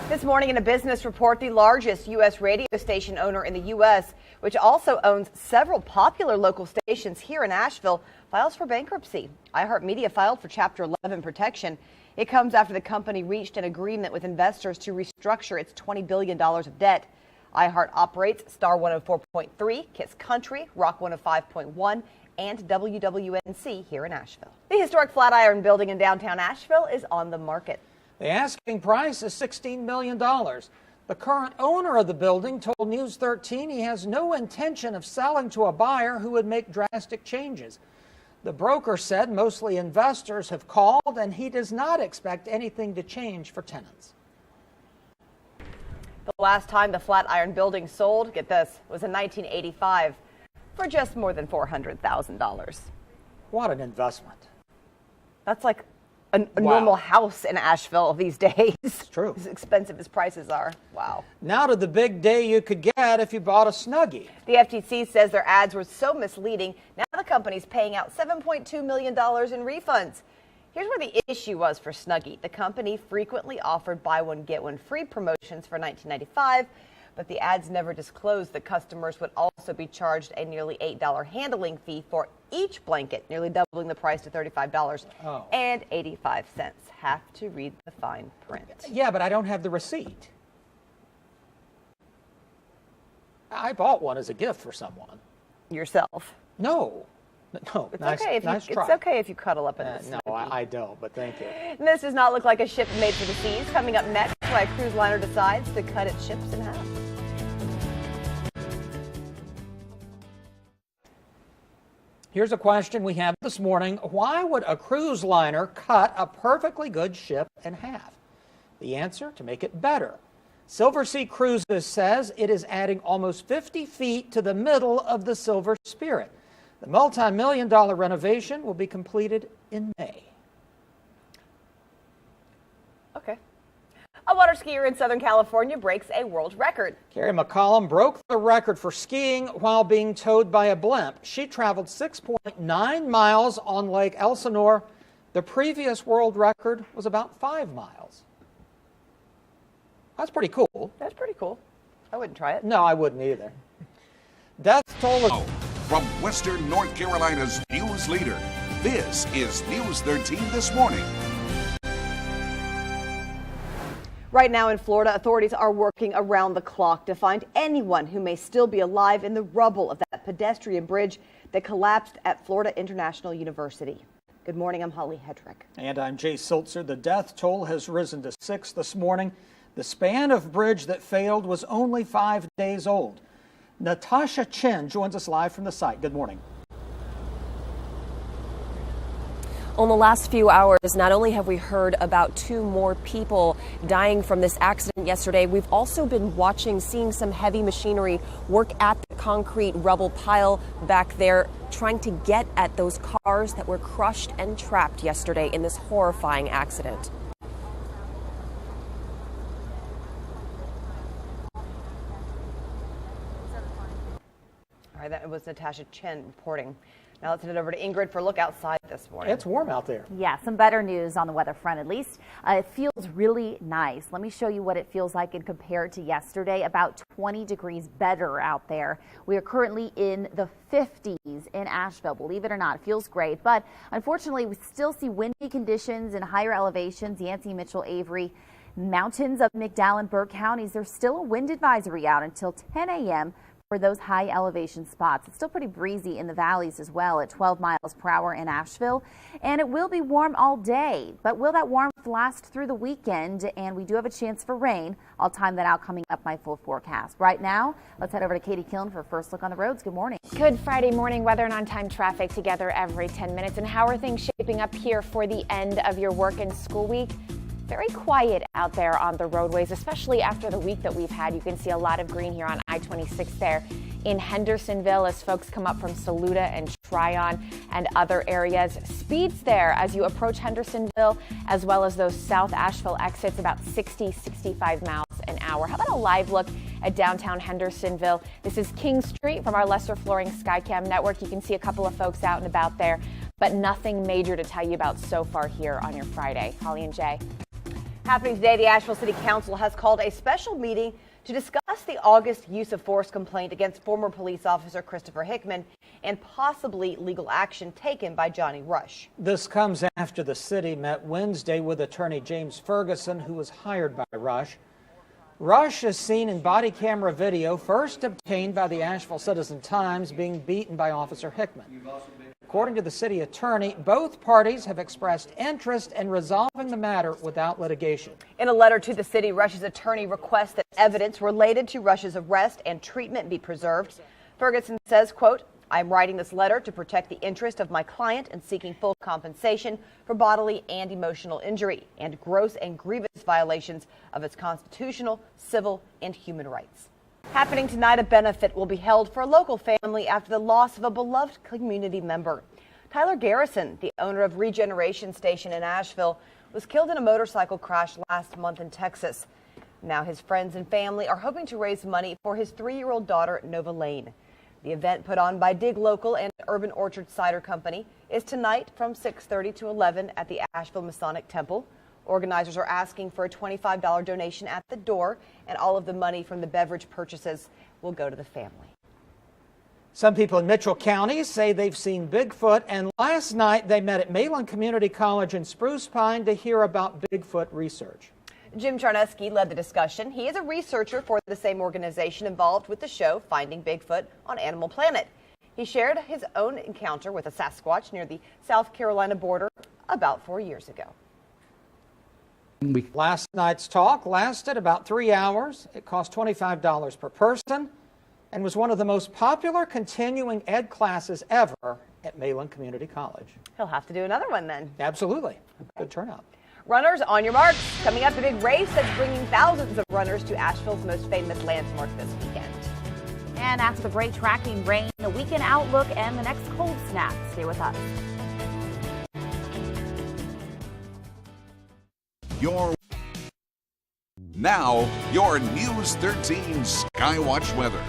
S2: This morning in a business report, the largest U.S. radio station owner in the U.S., which also owns several popular local stations here in Asheville, files for bankruptcy. iHeartMedia filed for Chapter 11 protection. It comes after the company reached an agreement with investors to restructure its $20 billion of debt. iHeart operates Star 104.3, Kiss Country, Rock 105.1, and WWNC here in Asheville. The historic Flatiron building in downtown Asheville is on the market.
S3: The asking price is $16 million. The current owner of the building told News 13 he has no intention of selling to a buyer who would make drastic changes. The broker said mostly investors have called and he does not expect anything to change for tenants.
S2: The last time the Flatiron building sold, get this, was in 1985 for just more than $400,000.
S3: What an investment.
S2: That's like a normal house in Asheville these days. It's
S3: true.
S2: As expensive as prices are. Wow.
S3: Now to the big day you could get if you bought a Snuggie.
S2: The FTC says their ads were so misleading, now the company's paying out $7.2 million in refunds. Here's where the issue was for Snuggie. The company frequently offered buy one, get one free promotions for $19.95, but the ads never disclosed that customers would also be charged a nearly $8 handling fee for each blanket, nearly doubling the price to $35.85. Have to read the fine print.
S3: Yeah, but I don't have the receipt. I bought one as a gift for someone.
S2: Yourself.
S3: No.
S2: It's
S3: nice,
S2: okay if
S3: nice
S2: you,
S3: try.
S2: it's okay if you cuddle up in this.
S3: No, I don't, but thank you.
S2: And this does not look like a ship made for the seas. Coming up next, why a cruise liner decides to cut its ships in half.
S3: Here's a question we have this morning. Why would a cruise liner cut a perfectly good ship in half? The answer, to make it better. Silver Sea Cruises says it is adding almost 50 feet to the middle of the Silver Spirit. The multi-million-dollar renovation will be completed in May.
S2: Okay. A water skier in Southern California breaks a world record.
S3: Carrie McCollum broke the record for skiing while being towed by a blimp. She traveled 6.9 miles on Lake Elsinore. The previous world record was about 5 miles. That's pretty cool.
S2: That's pretty cool. I wouldn't try it.
S3: No, I wouldn't either. Death toll is...
S1: From Western North Carolina's news leader, this is News 13 This Morning.
S2: Right now in Florida, authorities are working around the clock to find anyone who may still be alive in the rubble of that pedestrian bridge that collapsed at Florida International University. Good morning, I'm Holly Headrick.
S3: And I'm Jay Siltzer. The death toll has risen to 6 this morning. The span of bridge that failed was only 5 days old. Natasha Chen joins us live from the site. Good morning.
S10: In the last few hours, not only have we heard about 2 more people dying from this accident yesterday, we've also been seeing some heavy machinery work at the concrete rubble pile back there, trying to get at those cars that were crushed and trapped yesterday in this horrifying accident.
S2: All right, that was Natasha Chen reporting. Now let's head over to Ingrid for a look outside this morning.
S3: It's warm out there.
S4: Yeah, some better news on the weather front at least. It feels really nice. Let me show you what it feels like and compare it to yesterday. About 20 degrees better out there. We are currently in the 50s in Asheville. Believe it or not, it feels great. But unfortunately, we still see windy conditions in higher elevations. Yancey, Mitchell, Avery, mountains of McDowell and Burke counties. There's still a wind advisory out until 10 a.m. for those high elevation spots. It's still pretty breezy in the valleys as well at 12 miles per hour in Asheville. And it will be warm all day, but will that warmth last through the weekend? And we do have a chance for rain. I'll time that out coming up my full forecast. Right now, let's head over to Katie Killen for a first look on the roads. Good morning.
S11: Good Friday morning. Weather and on-time traffic together every 10 minutes. And how are things shaping up here for the end of your work and school week? Very quiet out there on the roadways, especially after the week that we've had. You can see a lot of green here on I-26 there in Hendersonville as folks come up from Saluda and Tryon and other areas. Speeds there as you approach Hendersonville, as well as those South Asheville exits, about 60, 65 miles an hour. How about a live look at downtown Hendersonville? This is King Street from our Lesser Flooring Skycam network. You can see a couple of folks out and about there, but nothing major to tell you about so far here on your Friday. Holly and Jay.
S2: Happening today, the Asheville City Council has called a special meeting to discuss the August use of force complaint against former police officer Christopher Hickman and possibly legal action taken by Johnny Rush.
S3: This comes after the city met Wednesday with attorney James Ferguson, who was hired by Rush. Rush is seen in body camera video first obtained by the Asheville Citizen-Times being beaten by Officer Hickman. According to the city attorney, both parties have expressed interest in resolving the matter without litigation.
S2: In a letter to the city, Rush's attorney requests that evidence related to Rush's arrest and treatment be preserved. Ferguson says, quote, "I'm writing this letter to protect the interest of my client and seeking full compensation for bodily and emotional injury and gross and grievous violations of its constitutional, civil, and human rights." Happening tonight, a benefit will be held for a local family after the loss of a beloved community member. Tyler Garrison, the owner of Regeneration Station in Asheville, was killed in a motorcycle crash last month in Texas. Now his friends and family are hoping to raise money for his 3-year-old daughter, Nova Lane. The event, put on by Dig Local and Urban Orchard Cider Company, is tonight from 6:30 to 11 at the Asheville Masonic Temple. Organizers are asking for a $25 donation at the door, and all of the money from the beverage purchases will go to the family.
S3: Some people in Mitchell County say they've seen Bigfoot, and last night they met at Malin Community College in Spruce Pine to hear about Bigfoot research.
S2: Jim Charneski led the discussion. He is a researcher for the same organization involved with the show Finding Bigfoot on Animal Planet. He shared his own encounter with a Sasquatch near the South Carolina border about 4 years ago.
S3: Last night's talk lasted about 3 hours. It cost $25 per person and was one of the most popular continuing ed classes ever at Malin Community College.
S2: He'll have to do another one then.
S3: Absolutely. Good turnout.
S2: Runners, on your marks. Coming up, the big race that's bringing thousands of runners to Asheville's most famous landmark this weekend.
S4: And after the break, tracking rain, the weekend outlook, and the next cold snap. Stay with us.
S1: Now, your News 13 Skywatch weather.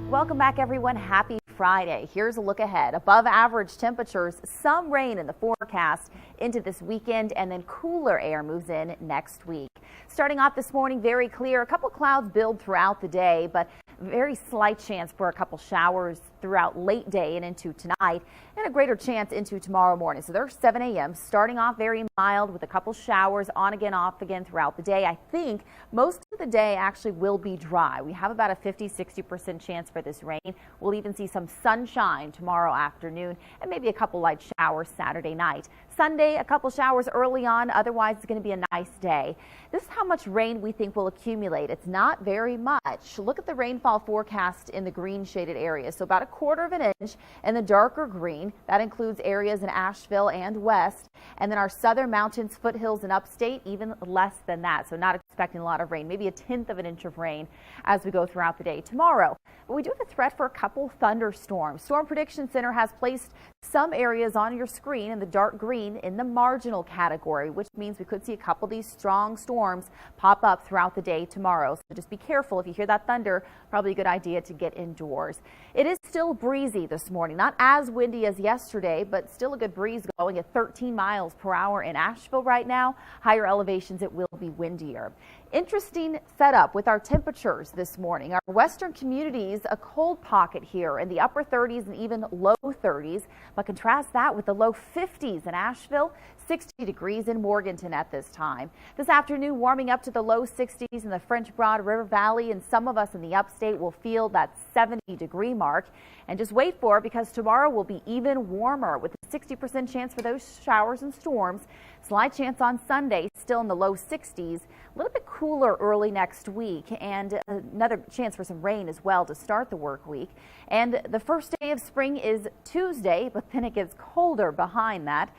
S4: Welcome back, everyone. Happy Friday. Here's a look ahead. Above average temperatures, some rain in the forecast into this weekend, and then cooler air moves in next week. Starting off this morning, very clear. A couple clouds build throughout the day, but very slight chance for a couple showers throughout late day and into tonight, and a greater chance into tomorrow morning. So there's 7 a.m. starting off very mild with a couple showers on again, off again throughout the day. I think most of the day actually will be dry. We have about a 50-60% chance for this rain. We'll even see some sunshine tomorrow afternoon and maybe a couple light showers Saturday night. Sunday, a couple showers early on. Otherwise, it's going to be a nice day. This is how much rain we think will accumulate. It's not very much. Look at the rainfall forecast in the green shaded areas. So about 1/4 of an inch in the darker green. That includes areas in Asheville and west. And then our southern mountains, foothills, and upstate, even less than that. So not expecting a lot of rain, maybe 1/10 of an inch of rain as we go throughout the day tomorrow. But we do have a threat for a couple thunderstorms. Storm Prediction Center has placed some areas on your screen in the dark green in the marginal category, which means we could see a couple of these strong storms pop up throughout the day tomorrow. So just be careful. If you hear that thunder, probably a good idea to get indoors. It is still breezy this morning, not as windy as yesterday, but still a good breeze going at 13 miles per hour in Asheville right now. Higher elevations, it will be windier. Interesting setup with our temperatures this morning. Our western communities, a cold pocket here in the upper 30s and even low 30s, but contrast that with the low 50s in Asheville, 60 degrees in Morganton at this time. This afternoon, warming up to the low 60s in the French Broad River Valley, and some of us in the upstate will feel that 70-degree mark. And just wait for it, because tomorrow will be even warmer with a 60% chance for those showers and storms. Slight chance on Sunday, still in the low 60s. A little bit cooler early next week, and another chance for some rain as well to start the work week. And the first day of spring is Tuesday, but then it gets colder behind that,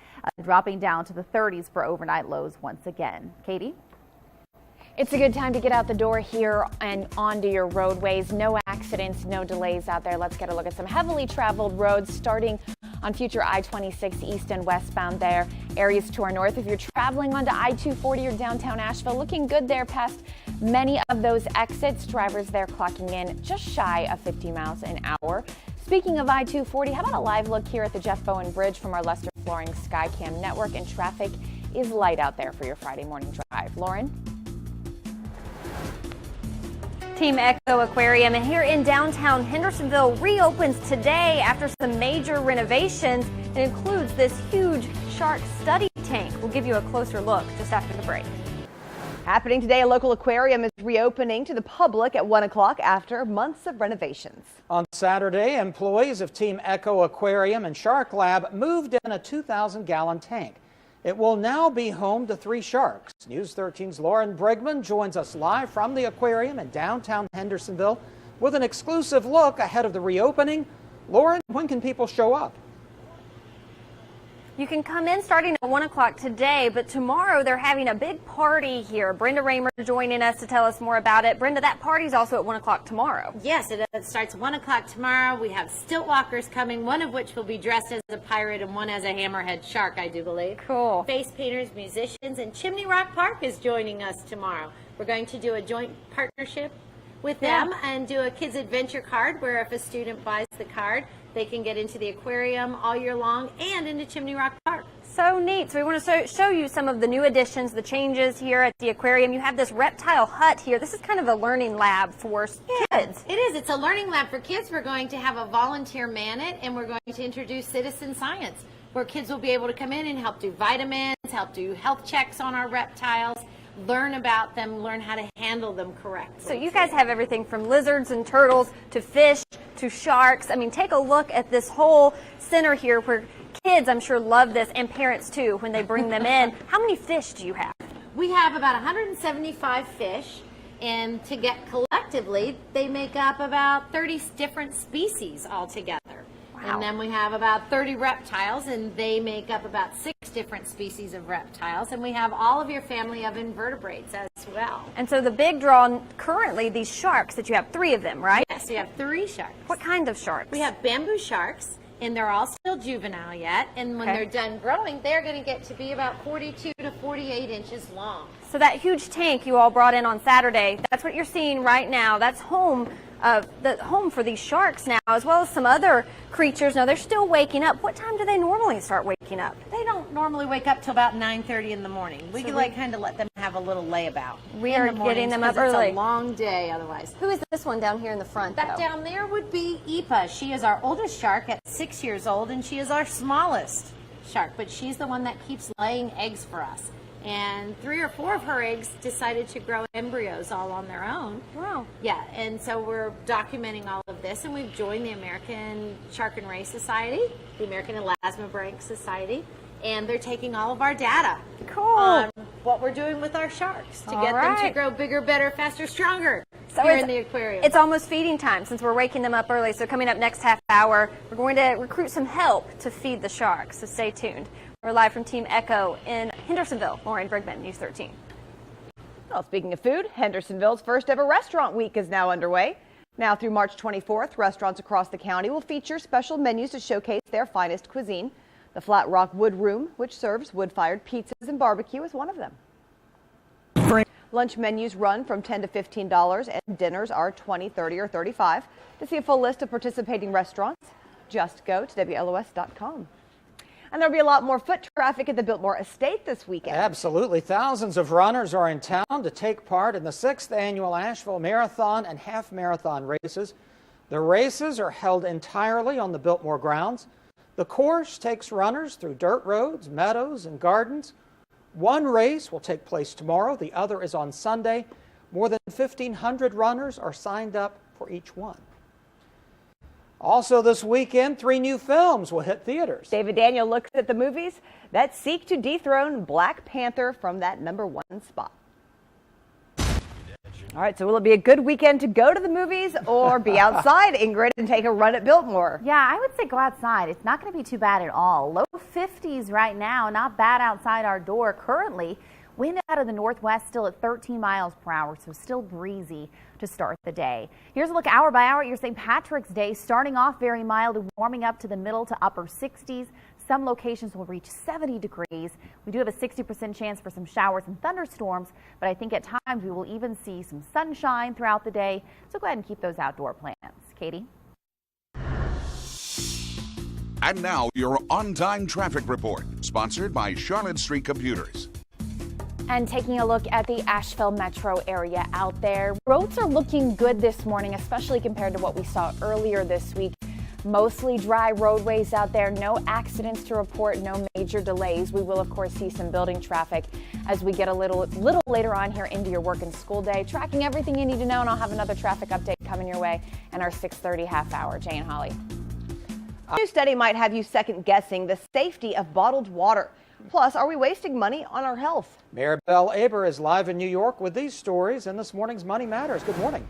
S4: dropping down to the 30s for overnight lows once again. Katie?
S11: It's a good time to get out the door here and onto your roadways. No accidents, no delays out there. Let's get a look at some heavily traveled roads starting on future I-26 east and westbound there. Areas to our north, if you're traveling onto I-240 or downtown Asheville, looking good there past many of those exits. Drivers there clocking in just shy of 50 miles an hour. Speaking of I-240, how about a live look here at the Jeff Bowen Bridge from our Lester Flooring Skycam network, and traffic is light out there for your Friday morning drive. Lauren?
S8: Team Echo Aquarium and here in downtown Hendersonville reopens today after some major renovations. It includes this huge shark study tank. We'll give you a closer look just after the break.
S2: Happening today, a local aquarium is reopening to the public at 1 o'clock after months of renovations.
S3: On Saturday, employees of Team Echo Aquarium and Shark Lab moved in a 2,000-gallon tank. It will now be home to 3 sharks. News 13's Lauren Brigman joins us live from the aquarium in downtown Hendersonville with an exclusive look ahead of the reopening. Lauren, when can people show up?
S8: You can come in starting at 1 o'clock today, but tomorrow they're having a big party here. Brenda Raymer joining us to tell us more about it. Brenda, that party's also at 1 o'clock tomorrow.
S9: Yes, it starts 1 o'clock tomorrow. We have stilt walkers coming, one of which will be dressed as a pirate and one as a hammerhead shark, I do believe.
S8: Cool.
S9: Face painters, musicians, and Chimney Rock Park is joining us tomorrow. We're going to do a joint partnership with them and do a kids adventure card where if a student buys the card, they can get into the aquarium all year long and into Chimney Rock Park.
S8: So neat. So we want to show you some of the new additions, the changes here at the aquarium. You have this reptile hut here. This is kind of a learning lab for kids.
S9: It is. It's a learning lab for kids. We're going to have a volunteer man it, and we're going to introduce citizen science, where kids will be able to come in and help do vitamins, help do health checks on our reptiles, learn about them, learn how to handle them correctly.
S8: So you guys have everything from lizards and turtles to fish to sharks. I mean, take a look at this whole center here where kids, I'm sure, love this, and parents too when they bring them in. How many fish do you have?
S9: We have about 175 fish, and collectively, they make up about 30 different species altogether. And then we have about 30 reptiles, and they make up about 6 different species of reptiles. And we have all of your family of invertebrates as well.
S8: And so the big draw currently, these sharks that you have 3 of them, right?
S9: Yes, you have 3 sharks.
S8: What kind of sharks?
S9: We have bamboo sharks, and they're all still juvenile yet. And when they're done growing, they're going to get to be about 42 to 48 inches long.
S8: So that huge tank you all brought in on Saturday, that's what you're seeing right now. That's the home for these sharks now, as well as some other creatures. Now, they're still waking up. What time do they normally start waking up?
S9: They don't normally wake up till about 9:30 in the morning. We can kind of let them have a little layabout.
S8: We are getting them up early.
S9: It's a long day otherwise.
S8: Who is this one down here in the front,
S9: That down there would be Ipa. She is our oldest shark at 6 years old, and she is our smallest shark, but she's the one that keeps laying eggs for us. And 3 or 4 of her eggs decided to grow embryos all on their own.
S8: Wow.
S9: Yeah, and so we're documenting all of this, and we've joined the American Shark and Ray Society, the American Elasmobranch Society, and they're taking all of our data on what we're doing with our sharks to get them to grow bigger, better, faster, stronger here in the aquarium.
S8: It's almost feeding time since we're waking them up early. So coming up next half hour, we're going to recruit some help to feed the sharks. So stay tuned. We're live from Team Echo in Hendersonville. Lauren Brigman, News 13.
S2: Well, speaking of food, Hendersonville's first ever restaurant week is now underway. Now through March 24th, restaurants across the county will feature special menus to showcase their finest cuisine. The Flat Rock Wood Room, which serves wood-fired pizzas and barbecue, is one of them. Lunch menus run from $10 to $15 and dinners are $20, $30, or $35. To see a full list of participating restaurants, just go to WLOS.com. And there'll be a lot more foot traffic at the Biltmore Estate this weekend.
S3: Absolutely. Thousands of runners are in town to take part in the 6th annual Asheville Marathon and Half Marathon races. The races are held entirely on the Biltmore grounds. The course takes runners through dirt roads, meadows, and gardens. One race will take place tomorrow. The other is on Sunday. More than 1,500 runners are signed up for each one. Also this weekend, 3 new films will hit theaters.
S2: David Daniel looks at the movies that seek to dethrone Black Panther from that #1 spot. All right, so will it be a good weekend to go to the movies or be outside, Ingrid, and take a run at Biltmore?
S4: Yeah, I would say go outside. It's not going to be too bad at all. Low 50s right now, not bad outside our door currently. Wind out of the northwest still at 13 miles per hour, so still breezy to start the day. Here's a look hour by hour at your St. Patrick's Day. Starting off very mild and warming up to the middle to upper 60s. Some locations will reach 70 degrees. We do have a 60% chance for some showers and thunderstorms, but I think at times we will even see some sunshine throughout the day. So go ahead and keep those outdoor plans. Katie?
S1: And now your on-time traffic report, sponsored by Charlotte Street Computers.
S11: And taking a look at the Asheville metro area out there, roads are looking good this morning, especially compared to what we saw earlier this week. Mostly dry roadways out there, no accidents to report, no major delays. We will, of course, see some building traffic as we get a little later on here into your work and school day. Tracking everything you need to know, and I'll have another traffic update coming your way in our 6:30 half hour. Jay and Holly.
S2: A new study might have you second guessing the safety of bottled water. Plus, are we wasting money on our health?
S3: Mayor Belle Aber is live in New York with these stories in this morning's Money Matters. Good morning.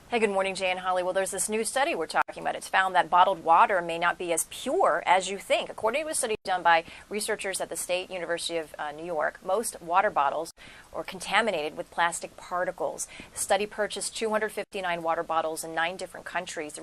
S12: Hey, good morning, Jay and Holly. Well, there's this new study we're talking about. It's found that bottled water may not be as pure as you think. According to a study done by researchers at the State University of New York, most water bottles are contaminated with plastic particles. The study purchased 259 water bottles in 9 different countries. The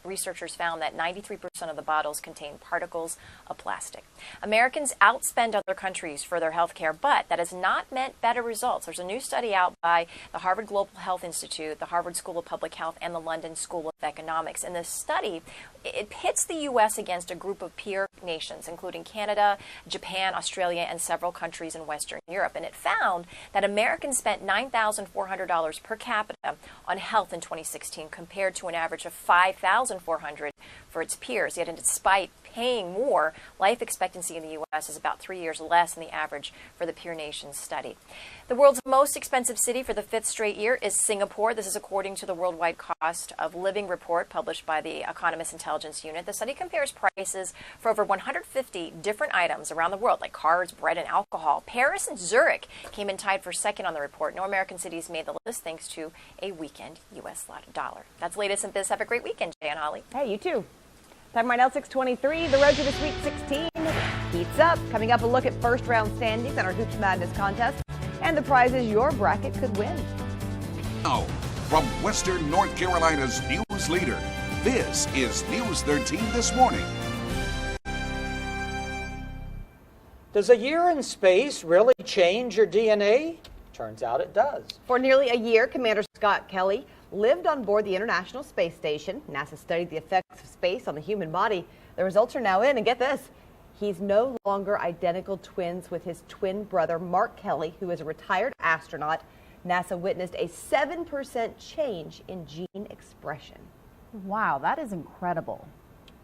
S12: researchers found that 93% of the bottles contain particles of plastic. Americans outspend other countries for their health care, but that has not meant better results. There's a new study out by the Harvard Global Health Institute, the Harvard School of Public Health, and the London School of Economics. In this study, it pits the U.S. against a group of peer nations, including Canada, Japan, Australia, and several countries in Western Europe. And it found that Americans spent $9,400 per capita on health in 2016, compared to an average of $5,400 for its peers. Yet, despite paying more, life expectancy in the U.S. is about 3 years less than the average for the peer nations study. The world's most expensive city for the 5th straight year is Singapore. This is according to the World worldwide cost of living report published by the Economist Intelligence Unit. The study compares prices for over 150 different items around the world, like cars, bread, and alcohol. Paris and Zurich came in tied for second on the report. No American cities made the list thanks to a weakened U.S. dollar. That's the latest in biz. Have a great weekend, Jay and Holly.
S2: Hey, you too. Time right now, 6:23. The road to this week's 16 heats up. Coming up, a look at first round standings and our Hoops Madness contest and the prizes your bracket could win.
S1: Now, from Western North Carolina's news leader, this is News 13 This Morning.
S3: Does a year in space really change your DNA? Turns out it does.
S2: For nearly a year, Commander Scott Kelly lived on board the International Space Station. NASA studied the effects of space on the human body. The results are now in, and get this, he's no longer identical twins with his twin brother, Mark Kelly, who is a retired astronaut. NASA witnessed a 7% change in gene expression.
S4: Wow, that is incredible.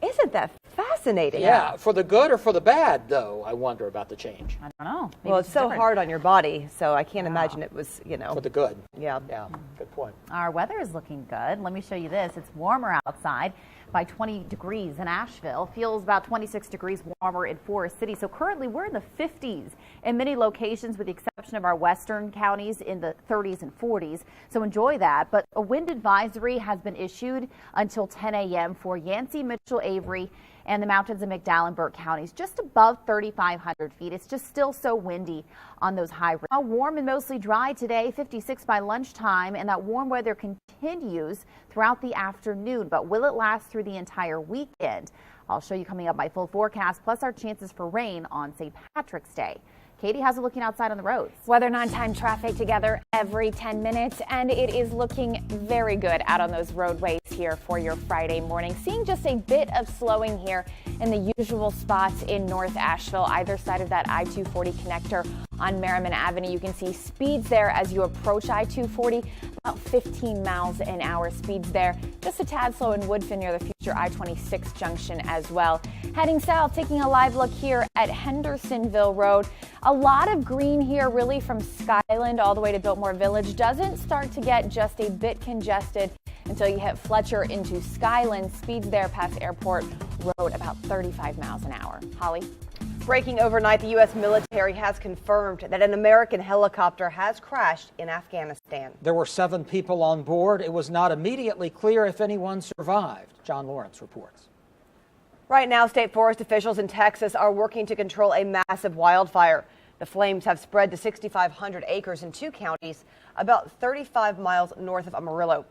S2: Isn't that fascinating?
S3: Yeah, for the good or for the bad, though, I wonder about the change.
S4: I don't know. Maybe
S2: Well, it's so hard on your body, so I can't imagine it was,
S3: For the good.
S2: Yeah.
S3: Yeah, good point.
S4: Our weather is looking good. Let me show you this. It's warmer outside by 20 degrees in Asheville. Feels about 26 degrees warmer in Forest City. So currently we're in the 50s in many locations with the exception of our western counties in the 30s and 40s. So enjoy that. But a wind advisory has been issued until 10 a.m. for Yancey, Mitchell, Avery, and the mountains of McDowell and Burke counties, just above 3,500 feet. It's just still so windy on those high ranges. Warm and mostly dry today, 56 by lunchtime, and that warm weather continues throughout the afternoon. But will it last through the entire weekend? I'll show you coming up my full forecast, plus our chances for rain on St. Patrick's Day. Katie, how's it looking outside on the roads?
S11: Weather and on-time traffic together every 10 minutes, and it is looking very good out on those roadways here for your Friday morning. Seeing just a bit of slowing here in the usual spots in North Asheville, either side of that I-240 connector on Merriman Avenue. You can see speeds there as you approach I-240, about 15 miles an hour speeds there. Just a tad slow in Woodfin near the future I-26 junction as well. Heading south, taking a live look here at Hendersonville Road. A lot of green here really from Skyland all the way to Biltmore Village. Doesn't start to get just a bit congested until you hit Fletcher into Skyland. Speeds there past Airport Road about 35 miles an hour. Holly?
S2: Breaking overnight, the U.S. military has confirmed that an American helicopter has crashed in Afghanistan.
S3: There were 7 people on board. It was not immediately clear if anyone survived. John Lawrence reports.
S2: Right now, state forest officials in Texas are working to control a massive wildfire. The flames have spread to 6,500 acres in 2 counties, about 35 miles north of Amarillo.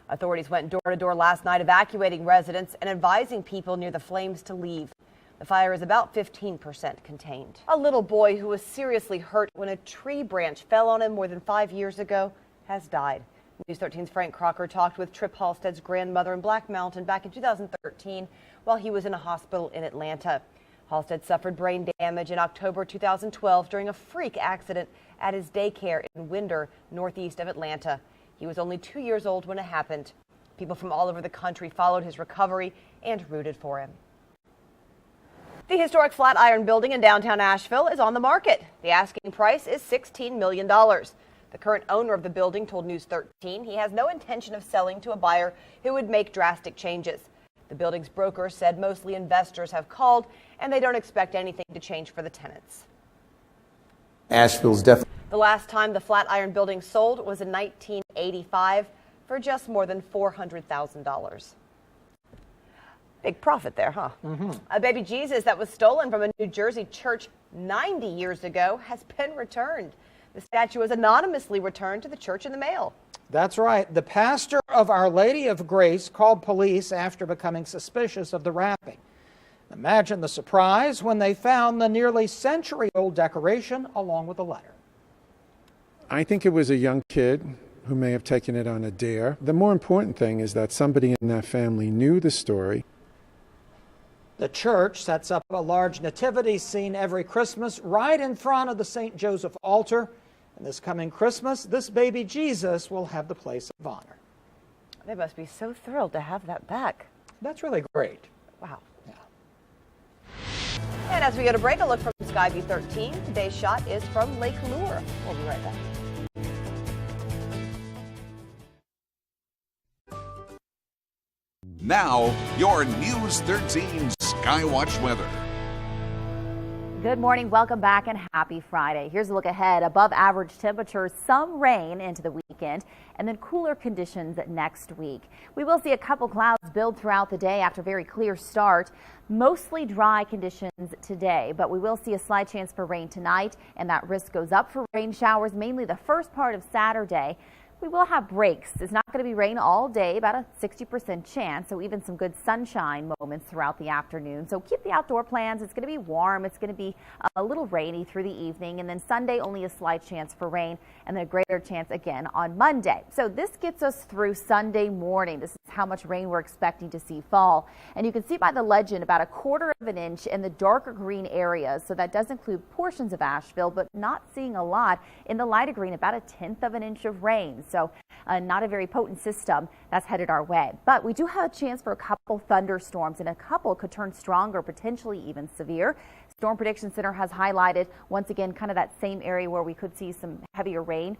S2: Authorities went door to door last night evacuating residents and advising people near the flames to leave. The fire is about 15% contained. A little boy who was seriously hurt when a tree branch fell on him more than 5 years ago has died. News 13's Frank Crocker talked with Tripp Halstead's grandmother in Black Mountain back in 2013 while he was in a hospital in Atlanta. Halstead suffered brain damage in October 2012 during a freak accident at his daycare in Winder, northeast of Atlanta. He was only 2 years old when it happened. People from all over the country followed his recovery and rooted for him. The historic Flatiron building in downtown Asheville is on the market. The asking price is $16 million. The current owner of the building told News 13 he has no intention of selling to a buyer who would make drastic changes. The building's broker said mostly investors have called and they don't expect anything to change for the tenants.
S13: Asheville's definitely.
S2: The last time the Flatiron building sold was in 1985 for just more than $400,000. Big profit there, huh? A baby Jesus that was stolen from a New Jersey church 90 years ago has been returned. The statue was anonymously returned to the church in the mail.
S3: That's right. The pastor of Our Lady of Grace called police after becoming suspicious of the wrapping. Imagine the surprise when they found the nearly century-old decoration along with the letter.
S14: I think it was a young kid who may have taken it on a dare. The more important thing is that somebody in that family knew the story.
S3: The church sets up a large nativity scene every Christmas right in front of the St. Joseph altar. And this coming Christmas, this baby Jesus will have the place of honor.
S2: They must be so thrilled to have that back.
S3: That's really great.
S2: Wow. Yeah. And as we go to break, a look from Skyview 13. Today's shot is from Lake Lure. We'll be right back.
S1: Now, your News 13 Skywatch weather.
S4: Good morning, welcome back, and happy Friday. Here's a look ahead. Above average temperatures, some rain into the weekend, and then cooler conditions next week. We will see a couple clouds build throughout the day after a very clear start. Mostly dry conditions today, but we will see a slight chance for rain tonight, and that risk goes up for rain showers mainly the first part of Saturday. We will have breaks. It's not going to be rain all day, about a 60% chance, so even some good sunshine moments throughout the afternoon. So keep the outdoor plans. It's going to be warm. It's going to be a little rainy through the evening, and then Sunday only a slight chance for rain, and then a greater chance again on Monday. So this gets us through Sunday morning. This is how much rain we're expecting to see fall. And you can see by the legend about 1/4 of an inch in the darker green areas. So that does include portions of Asheville, but not seeing a lot in the lighter green, about 1/10 of an inch of rain. So not a very potent system that's headed our way. But we do have a chance for a couple thunderstorms, and a couple could turn stronger, potentially even severe. Storm Prediction Center has highlighted once again kind of that same area where we could see some heavier rain.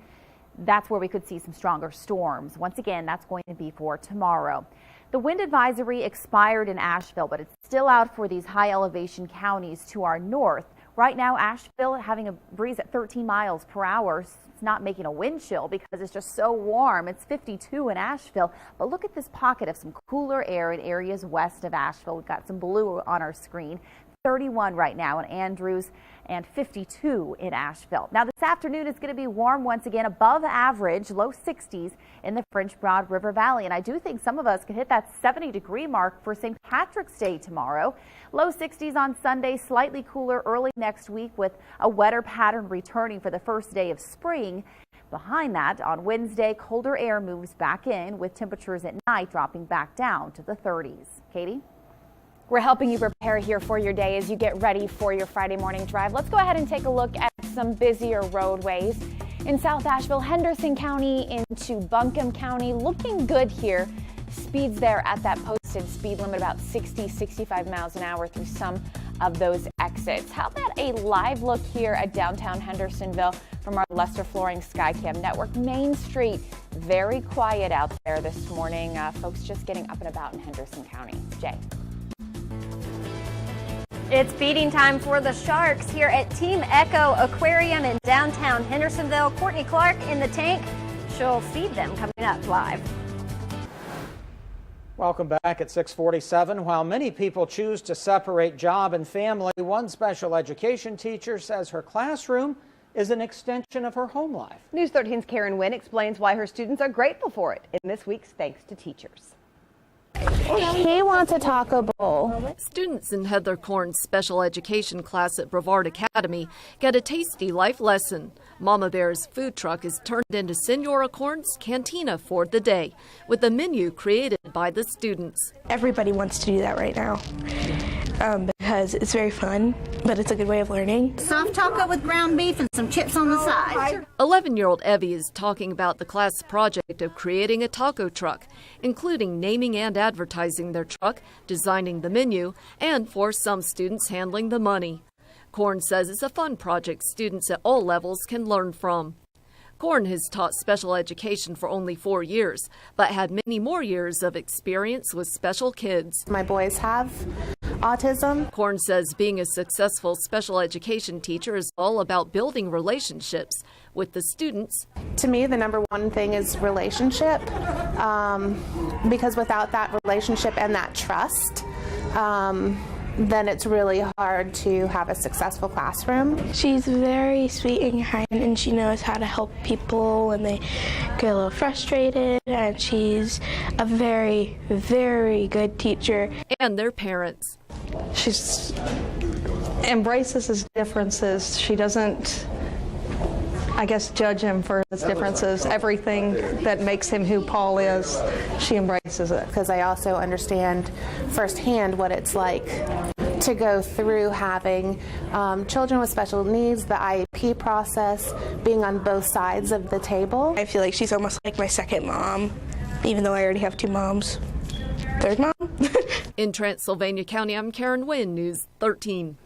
S4: That's where we could see some stronger storms. Once again, that's going to be for tomorrow. The wind advisory expired in Asheville, but it's still out for these high elevation counties to our north. Right now, Asheville having a breeze at 13 miles per hour. It's not making a wind chill because it's just so warm. It's 52 in Asheville, but look at this pocket of some cooler air in areas west of Asheville. We've got some blue on our screen. 31 right now in Andrews and 52 in Asheville. Now this afternoon it's going to be warm once again, above average, low 60s in the French Broad River Valley. And I do think some of us could hit that 70-degree mark for St. Patrick's Day tomorrow. Low 60s on Sunday, slightly cooler early next week with a wetter pattern returning for the first day of spring. Behind that, on Wednesday, colder air moves back in with temperatures at night dropping back down to the 30s. Katie?
S11: We're helping you prepare here for your day as you get ready for your Friday morning drive. Let's go ahead and take a look at some busier roadways. In South Asheville, Henderson County into Buncombe County, looking good here. Speeds there at that posted speed limit, about 60, 65 miles an hour through some of those exits. How about a live look here at downtown Hendersonville from our Lester Flooring Skycam network? Main Street, very quiet out there this morning. Folks just getting up and about in Henderson County. Jay.
S8: It's feeding time for the Sharks here at Team Echo Aquarium in downtown Hendersonville. Courtney Clark in the tank. She'll feed them coming up live.
S3: Welcome back at 6:47. While many people choose to separate job and family, one special education teacher says her classroom is an extension of her home life.
S2: News 13's Karen Wynn explains why her students are grateful for it in this week's Thanks to Teachers.
S15: He wants a taco bowl.
S16: Students in Heather Korn's special education class at Brevard Academy get a tasty life lesson. Mama Bear's food truck is turned into Senora Korn's cantina for the day, with a menu created by the students.
S15: Everybody wants to do that right now because it's very fun, but it's a good way of learning.
S17: Soft taco with ground beef and some chips on the side.
S16: 11-year-old Evie is talking about the class project of creating a taco truck, including naming and advertising their truck, designing the menu, and for some students handling the money. Korn says it's a fun project students at all levels can learn from. Korn has taught special education for only 4 years, but had many more years of experience with special kids.
S15: My boys have autism.
S16: Korn says being a successful special education teacher is all about building relationships with the students.
S15: To me, the number one thing is relationship, because without that relationship and that trust, then it's really hard to have a successful classroom.
S18: She's very sweet and kind, and she knows how to help people when they get a little frustrated, and she's a very, very good teacher.
S16: And their parents.
S19: She embraces his differences. She doesn't, I guess, judge him for his differences. Everything that makes him who Paul is, she embraces it.
S15: Because I also understand firsthand what it's like to go through having children with special needs, the IEP process, being on both sides of the table.
S18: I feel like she's almost like my second mom, even though I already have two moms. Third mom.
S16: In Transylvania County, I'm Karen Wynn, News 13.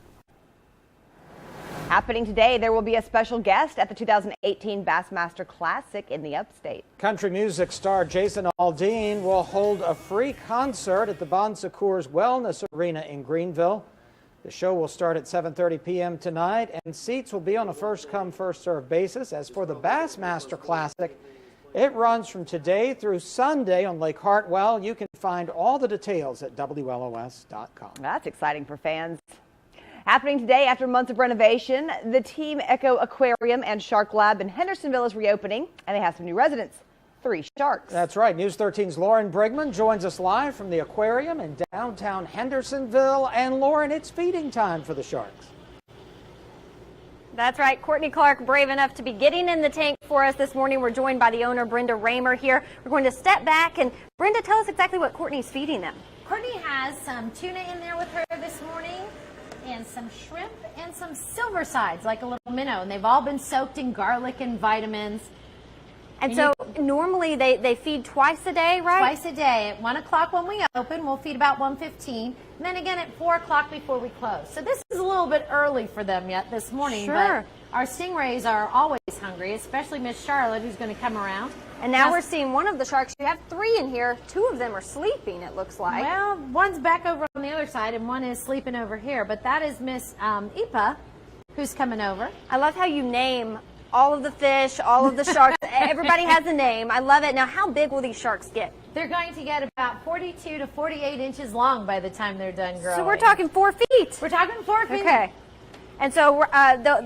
S2: Happening today, there will be a special guest at the 2018 Bassmaster Classic in the Upstate.
S3: Country music star Jason Aldean will hold a free concert at the Bon Secours Wellness Arena in Greenville. The show will start at 7:30 p.m. tonight, and seats will be on a first-come, first-served basis. As for the Bassmaster Classic, it runs from today through Sunday on Lake Hartwell. You can find all the details at WLOS.com.
S2: That's exciting for fans. Happening today after months of renovation, the Team Echo Aquarium and Shark Lab in Hendersonville is reopening, and they have some new residents. 3 sharks.
S3: That's right. News 13's Lauren Brigman joins us live from the aquarium in downtown Hendersonville. And Lauren, it's feeding time for the sharks.
S8: That's right. Courtney Clark, brave enough to be getting in the tank for us this morning. We're joined by the owner, Brenda Raymer, here. We're going to step back, and Brenda, tell us exactly what Courtney's feeding them.
S9: Courtney has some tuna in there with her this morning, and some shrimp and some silver sides, like a little minnow. And they've all been soaked in garlic and vitamins.
S8: And so normally they feed twice a day, right?
S9: Twice a day. At 1 o'clock when we open, we'll feed about 1:15. And then again at 4 o'clock before we close. So this is a little bit early for them yet this morning.
S8: Sure.
S9: But our stingrays are always hungry, especially Miss Charlotte, who's going to come around.
S8: And now we're seeing one of the sharks. You have 3 in here. 2 of them are sleeping, it looks like.
S9: Well, one's back over on the other side, and one is sleeping over here. But that is Miss Ipa, who's coming over.
S8: I love how you name all of the fish, all of the sharks. Everybody has a name. I love it. Now, how big will these sharks get?
S9: They're going to get about 42 to 48 inches long by the time they're done growing.
S8: So we're talking 4 feet.
S9: We're talking 4 feet.
S8: Okay. And so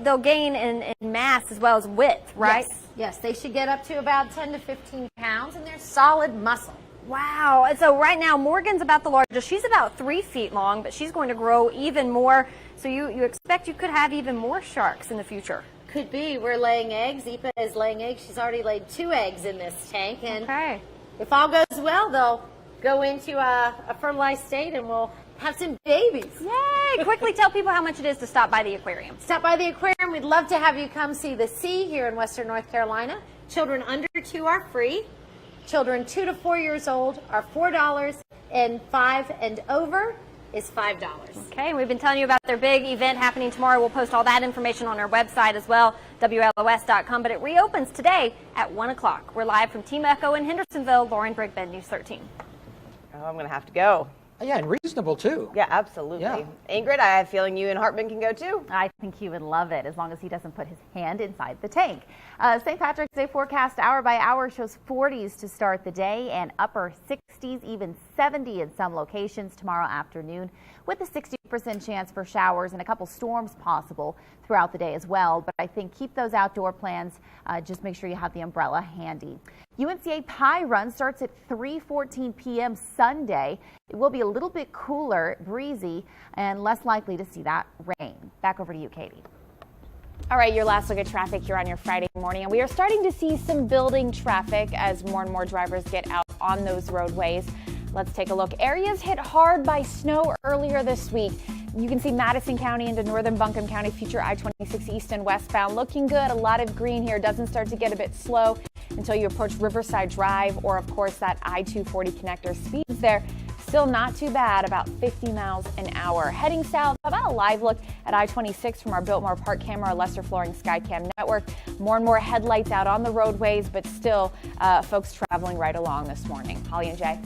S8: they'll gain in mass as well as width, right?
S9: Yes, they should get up to about 10 to 15 pounds, and they're solid muscle.
S8: Wow. And so right now, Morgan's about the largest. She's about 3 feet long, but she's going to grow even more. So you expect you could have even more sharks in the future.
S9: Could be. We're laying eggs. Ipa is laying eggs. She's already laid 2 eggs in this tank. And if all goes well, they'll go into a fertilized state, and we'll have some babies.
S8: Yay! Quickly tell people how much it is to stop by the aquarium.
S9: Stop by the aquarium. We'd love to have you come see the sea here in Western North Carolina. Children under 2 are free. Children 2 to 4 years old are $4, and 5 and over is $5.
S8: Okay, we've been telling you about their big event happening tomorrow. We'll post all that information on our website as well, WLOS.com. But it reopens today at 1 o'clock. We're live from Team Echo in Hendersonville. Lauren Brigman, News 13.
S2: Oh, I'm going to have to go.
S3: Yeah, and reasonable, too.
S2: Yeah, absolutely. Yeah. Ingrid, I have a feeling you and Hartman can go, too.
S4: I think he would love it, as long as he doesn't put his hand inside the tank. St. Patrick's Day forecast hour by hour shows 40s to start the day and upper 60s, even 70 in some locations tomorrow afternoon, with a 60% chance for showers and a couple storms possible throughout the day as well. But I think keep those outdoor plans. Just make sure you have the umbrella handy. UNCA Pie Run starts at 3:14 p.m. Sunday. It will be a little bit cooler, breezy, and less likely to see that rain. Back over to you, Katie.
S11: All right, your last look at traffic here on your Friday morning, and we are starting to see some building traffic as more and more drivers get out on those roadways. Let's take a look. Areas hit hard by snow earlier this week. You can see Madison County into northern Buncombe County, future I-26 east and westbound. Looking good. A lot of green here. Doesn't start to get a bit slow until you approach Riverside Drive, or of course that I-240 connector. Speeds there still not too bad, about 50 miles an hour. Heading south, about a live look at I-26 from our Biltmore Park camera, Lester Flooring Skycam network. More and more headlights out on the roadways, but still folks traveling right along this morning. Holly and Jay.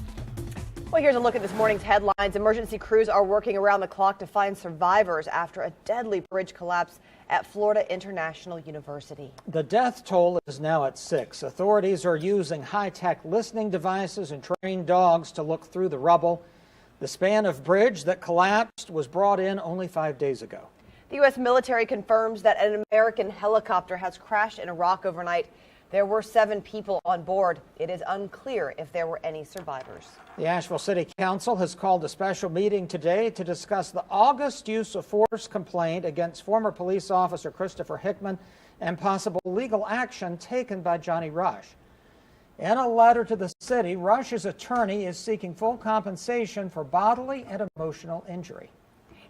S2: Well, here's a look at this morning's headlines. Emergency crews are working around the clock to find survivors after a deadly bridge collapse at Florida International University.
S3: The death toll is now at 6. Authorities are using high-tech listening devices and trained dogs to look through the rubble. The span of bridge that collapsed was brought in only 5 days ago.
S2: The U.S. military confirms that an American helicopter has crashed in Iraq overnight. There were 7 people on board. It is unclear if there were any survivors.
S3: The Asheville City Council has called a special meeting today to discuss the August use of force complaint against former police officer Christopher Hickman and possible legal action taken by Johnny Rush. In a letter to the city, Rush's attorney is seeking full compensation for bodily and emotional injury.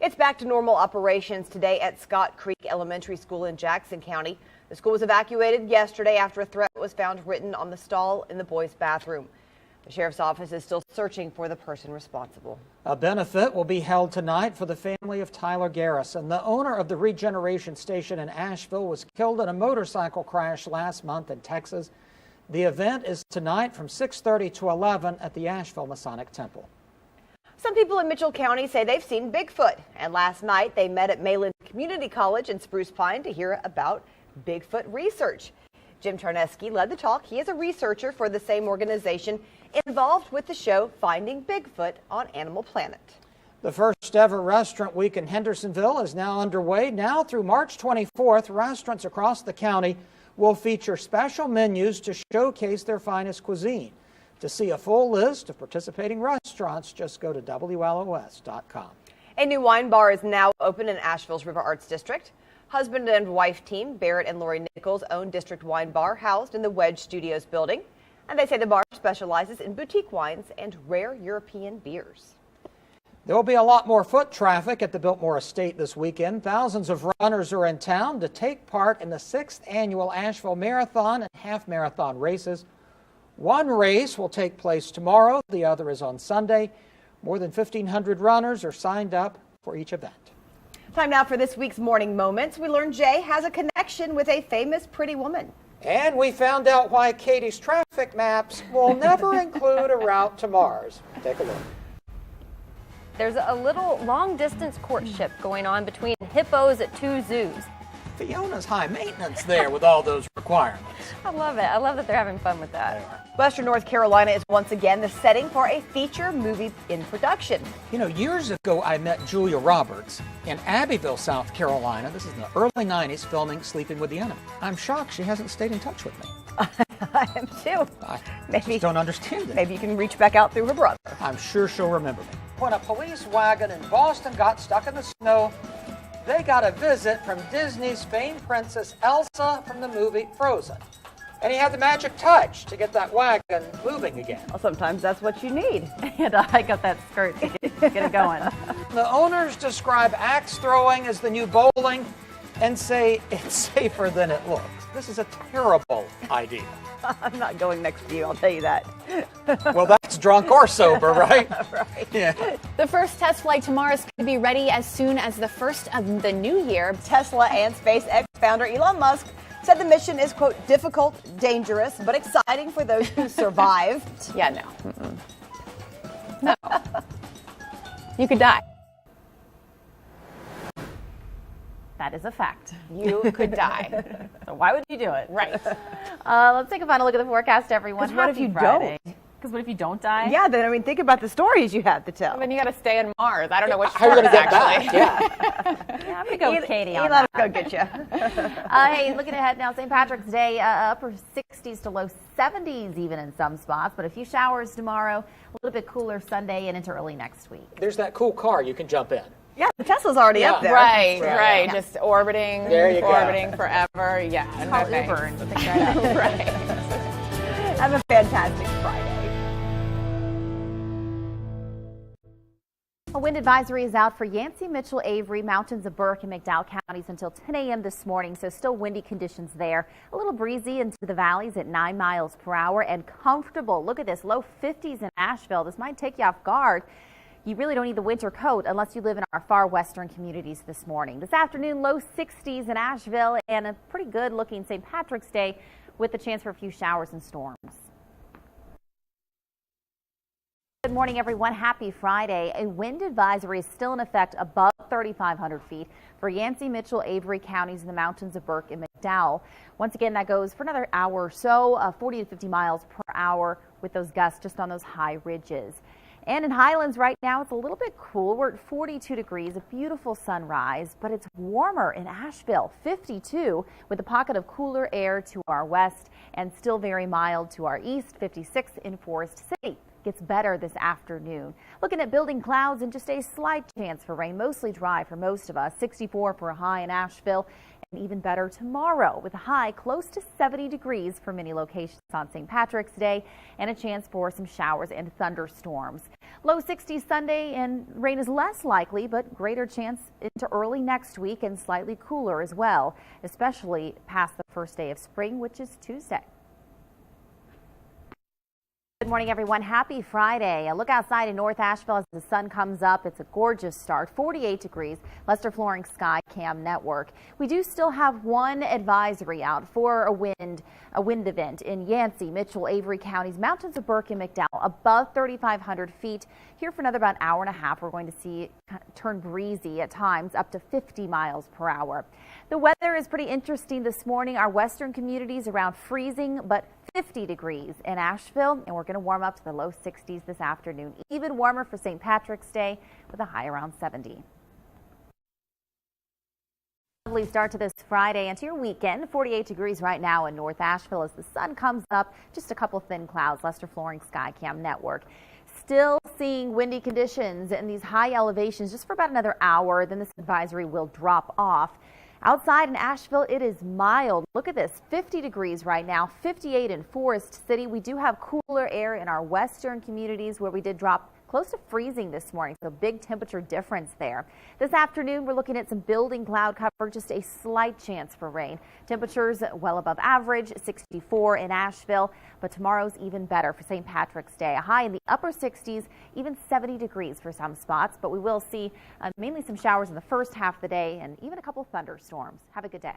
S2: It's back to normal operations today at Scott Creek Elementary School in Jackson County. The school was evacuated yesterday after a threat was found written on the stall in the boys' bathroom. The sheriff's office is still searching for the person responsible.
S3: A benefit will be held tonight for the family of Tyler Garrison. The owner of the regeneration station in Asheville was killed in a motorcycle crash last month in Texas. The event is tonight from 6:30 to 11 at the Asheville Masonic Temple.
S2: Some people in Mitchell County say they've seen Bigfoot, and last night they met at Mayland Community College in Spruce Pine to hear about Bigfoot research. Jim Tarneski led the talk. He is a researcher for the same organization involved with the show Finding Bigfoot on Animal Planet.
S3: The first ever restaurant week in Hendersonville is now underway. Now through March 24th, restaurants across the county will feature special menus to showcase their finest cuisine. To see a full list of participating restaurants, just go to WLOS.com.
S2: A new wine bar is now open in Asheville's River Arts District. Husband and wife team Barrett and Lori Nichols own District Wine Bar housed in the Wedge Studios building. And they say the bar specializes in boutique wines and rare European beers.
S3: There will be a lot more foot traffic at the Biltmore Estate this weekend. Thousands of runners are in town to take part in the 6th annual Asheville Marathon and Half Marathon races. One race will take place tomorrow. The other is on Sunday. More than 1,500 runners are signed up for each event.
S2: Time now for this week's Morning Moments. We learned Jay has a connection with a famous pretty woman.
S3: And we found out why Katie's traffic maps will never include a route to Mars. Take a look.
S8: There's a little long-distance courtship going on between hippos at two zoos.
S3: Fiona's high maintenance there with all those requirements.
S8: I love it. I love that they're having fun with that.
S2: Western North Carolina is once again the setting for a feature movie in production.
S3: You know, years ago I met Julia Roberts in Abbeville, South Carolina. This is in the early 90s, filming Sleeping with the Enemy. I'm shocked she hasn't stayed in touch with me.
S2: I am too.
S3: I just don't understand it.
S2: Maybe you can reach back out through her brother.
S3: I'm sure she'll remember me. When a police wagon in Boston got stuck in the snow, they got a visit from Disney's famed princess Elsa from the movie Frozen. And he had the magic touch to get that wagon moving again.
S2: Well, sometimes that's what you need.
S4: And I got that skirt to get it going.
S3: The owners describe axe throwing as the new bowling and say it's safer than it looks. This is a terrible idea.
S2: I'm not going next to you, I'll tell you that.
S3: Well, that's drunk or sober, right?
S2: Right.
S3: Yeah.
S11: The first test flight to Mars could be ready as soon as the first of the new year.
S2: Tesla and SpaceX founder Elon Musk said the mission is, quote, difficult, dangerous, but exciting for those who survived.
S11: Yeah, no. No. You could die.
S4: That is a fact.
S11: You could die.
S4: So why would you do it?
S11: Right.
S4: Let's take a final look at the forecast, everyone.
S2: What if
S4: Happy
S2: you
S4: Friday.
S2: don't?
S4: Because what if you don't die?
S2: Yeah, then, I mean, think about the stories you have to tell.
S11: Then you got to stay on Mars. I don't know which
S3: How are you going to get
S11: actually.
S3: back? Yeah.
S4: Yeah, I'm going to go with Katie on
S2: Elon
S4: that.
S2: will go get you.
S4: Hey, looking ahead now, St. Patrick's Day, upper 60s to low 70s even in some spots, but a few showers tomorrow, a little bit cooler Sunday and into early next week.
S3: There's that cool car you can jump in.
S2: Yeah, the Tesla's already up there.
S11: Right.
S2: Yeah.
S11: Just orbiting,
S3: There you go.
S11: orbiting forever. Yeah.
S4: Call
S11: okay.
S4: Uber and pick that up.
S11: Right.
S2: Have a fantastic Friday.
S4: A wind advisory is out for Yancey, Mitchell, Avery, Mountains of Burke, and McDowell counties until 10 a.m. this morning, so still windy conditions there. A little breezy into the valleys at 9 miles per hour and comfortable. Look at this, low 50s in Asheville. This might take you off guard. You really don't need the winter coat unless you live in our far western communities this morning. This afternoon, low 60s in Asheville and a pretty good looking St. Patrick's Day with the chance for a few showers and storms. Good morning, everyone. Happy Friday. A wind advisory is still in effect above 3,500 feet for Yancey, Mitchell, Avery counties in the mountains of Burke and McDowell. Once again, that goes for another hour or so, 40 to 50 miles per hour with those gusts just on those high ridges. And in Highlands right now, it's a little bit cool. We're at 42 degrees, a beautiful sunrise, but it's warmer in Asheville, 52, with a pocket of cooler air to our west and still very mild to our east, 56 in Forest City. Gets better this afternoon. Looking at building clouds and just a slight chance for rain, mostly dry for most of us. 64 for a high in Asheville, and even better tomorrow with a high close to 70 degrees for many locations on St. Patrick's Day and a chance for some showers and thunderstorms. Low 60s Sunday, and rain is less likely, but greater chance into early next week and slightly cooler as well, especially past the first day of spring, which is Tuesday. Good morning, everyone. Happy Friday. A look outside in North Asheville as the sun comes up. It's a gorgeous start. 48 degrees. Lester Flooring Sky Cam Network. We do still have one advisory out for a wind event in Yancey, Mitchell, Avery counties, mountains of Burke and McDowell, above 3,500 feet. Here for another about an hour and a half, we're going to see it turn breezy at times, up to 50 miles per hour. The weather is pretty interesting this morning. Our western communities around freezing, but 50 degrees in Asheville, and we're going to warm up to the low 60s this afternoon. Even warmer for St. Patrick's Day with a high around 70. Lovely start to this Friday and to your weekend. 48 degrees right now in North Asheville as the sun comes up. Just a couple thin clouds. Lester Flooring Sky Cam Network. Still seeing windy conditions and these high elevations just for about another hour. Then this advisory will drop off. Outside in Asheville, it is mild. Look at this, 50 degrees right now, 58 in Forest City. We do have cooler air in our western communities where we did drop close to freezing this morning, so big temperature difference there. This afternoon, we're looking at some building cloud cover, just a slight chance for rain. Temperatures well above average, 64 in Asheville, but tomorrow's even better for St. Patrick's Day. A high in the upper 60s, even 70 degrees for some spots, but we will see mainly some showers in the first half of the day and even a couple thunderstorms. Have a good day.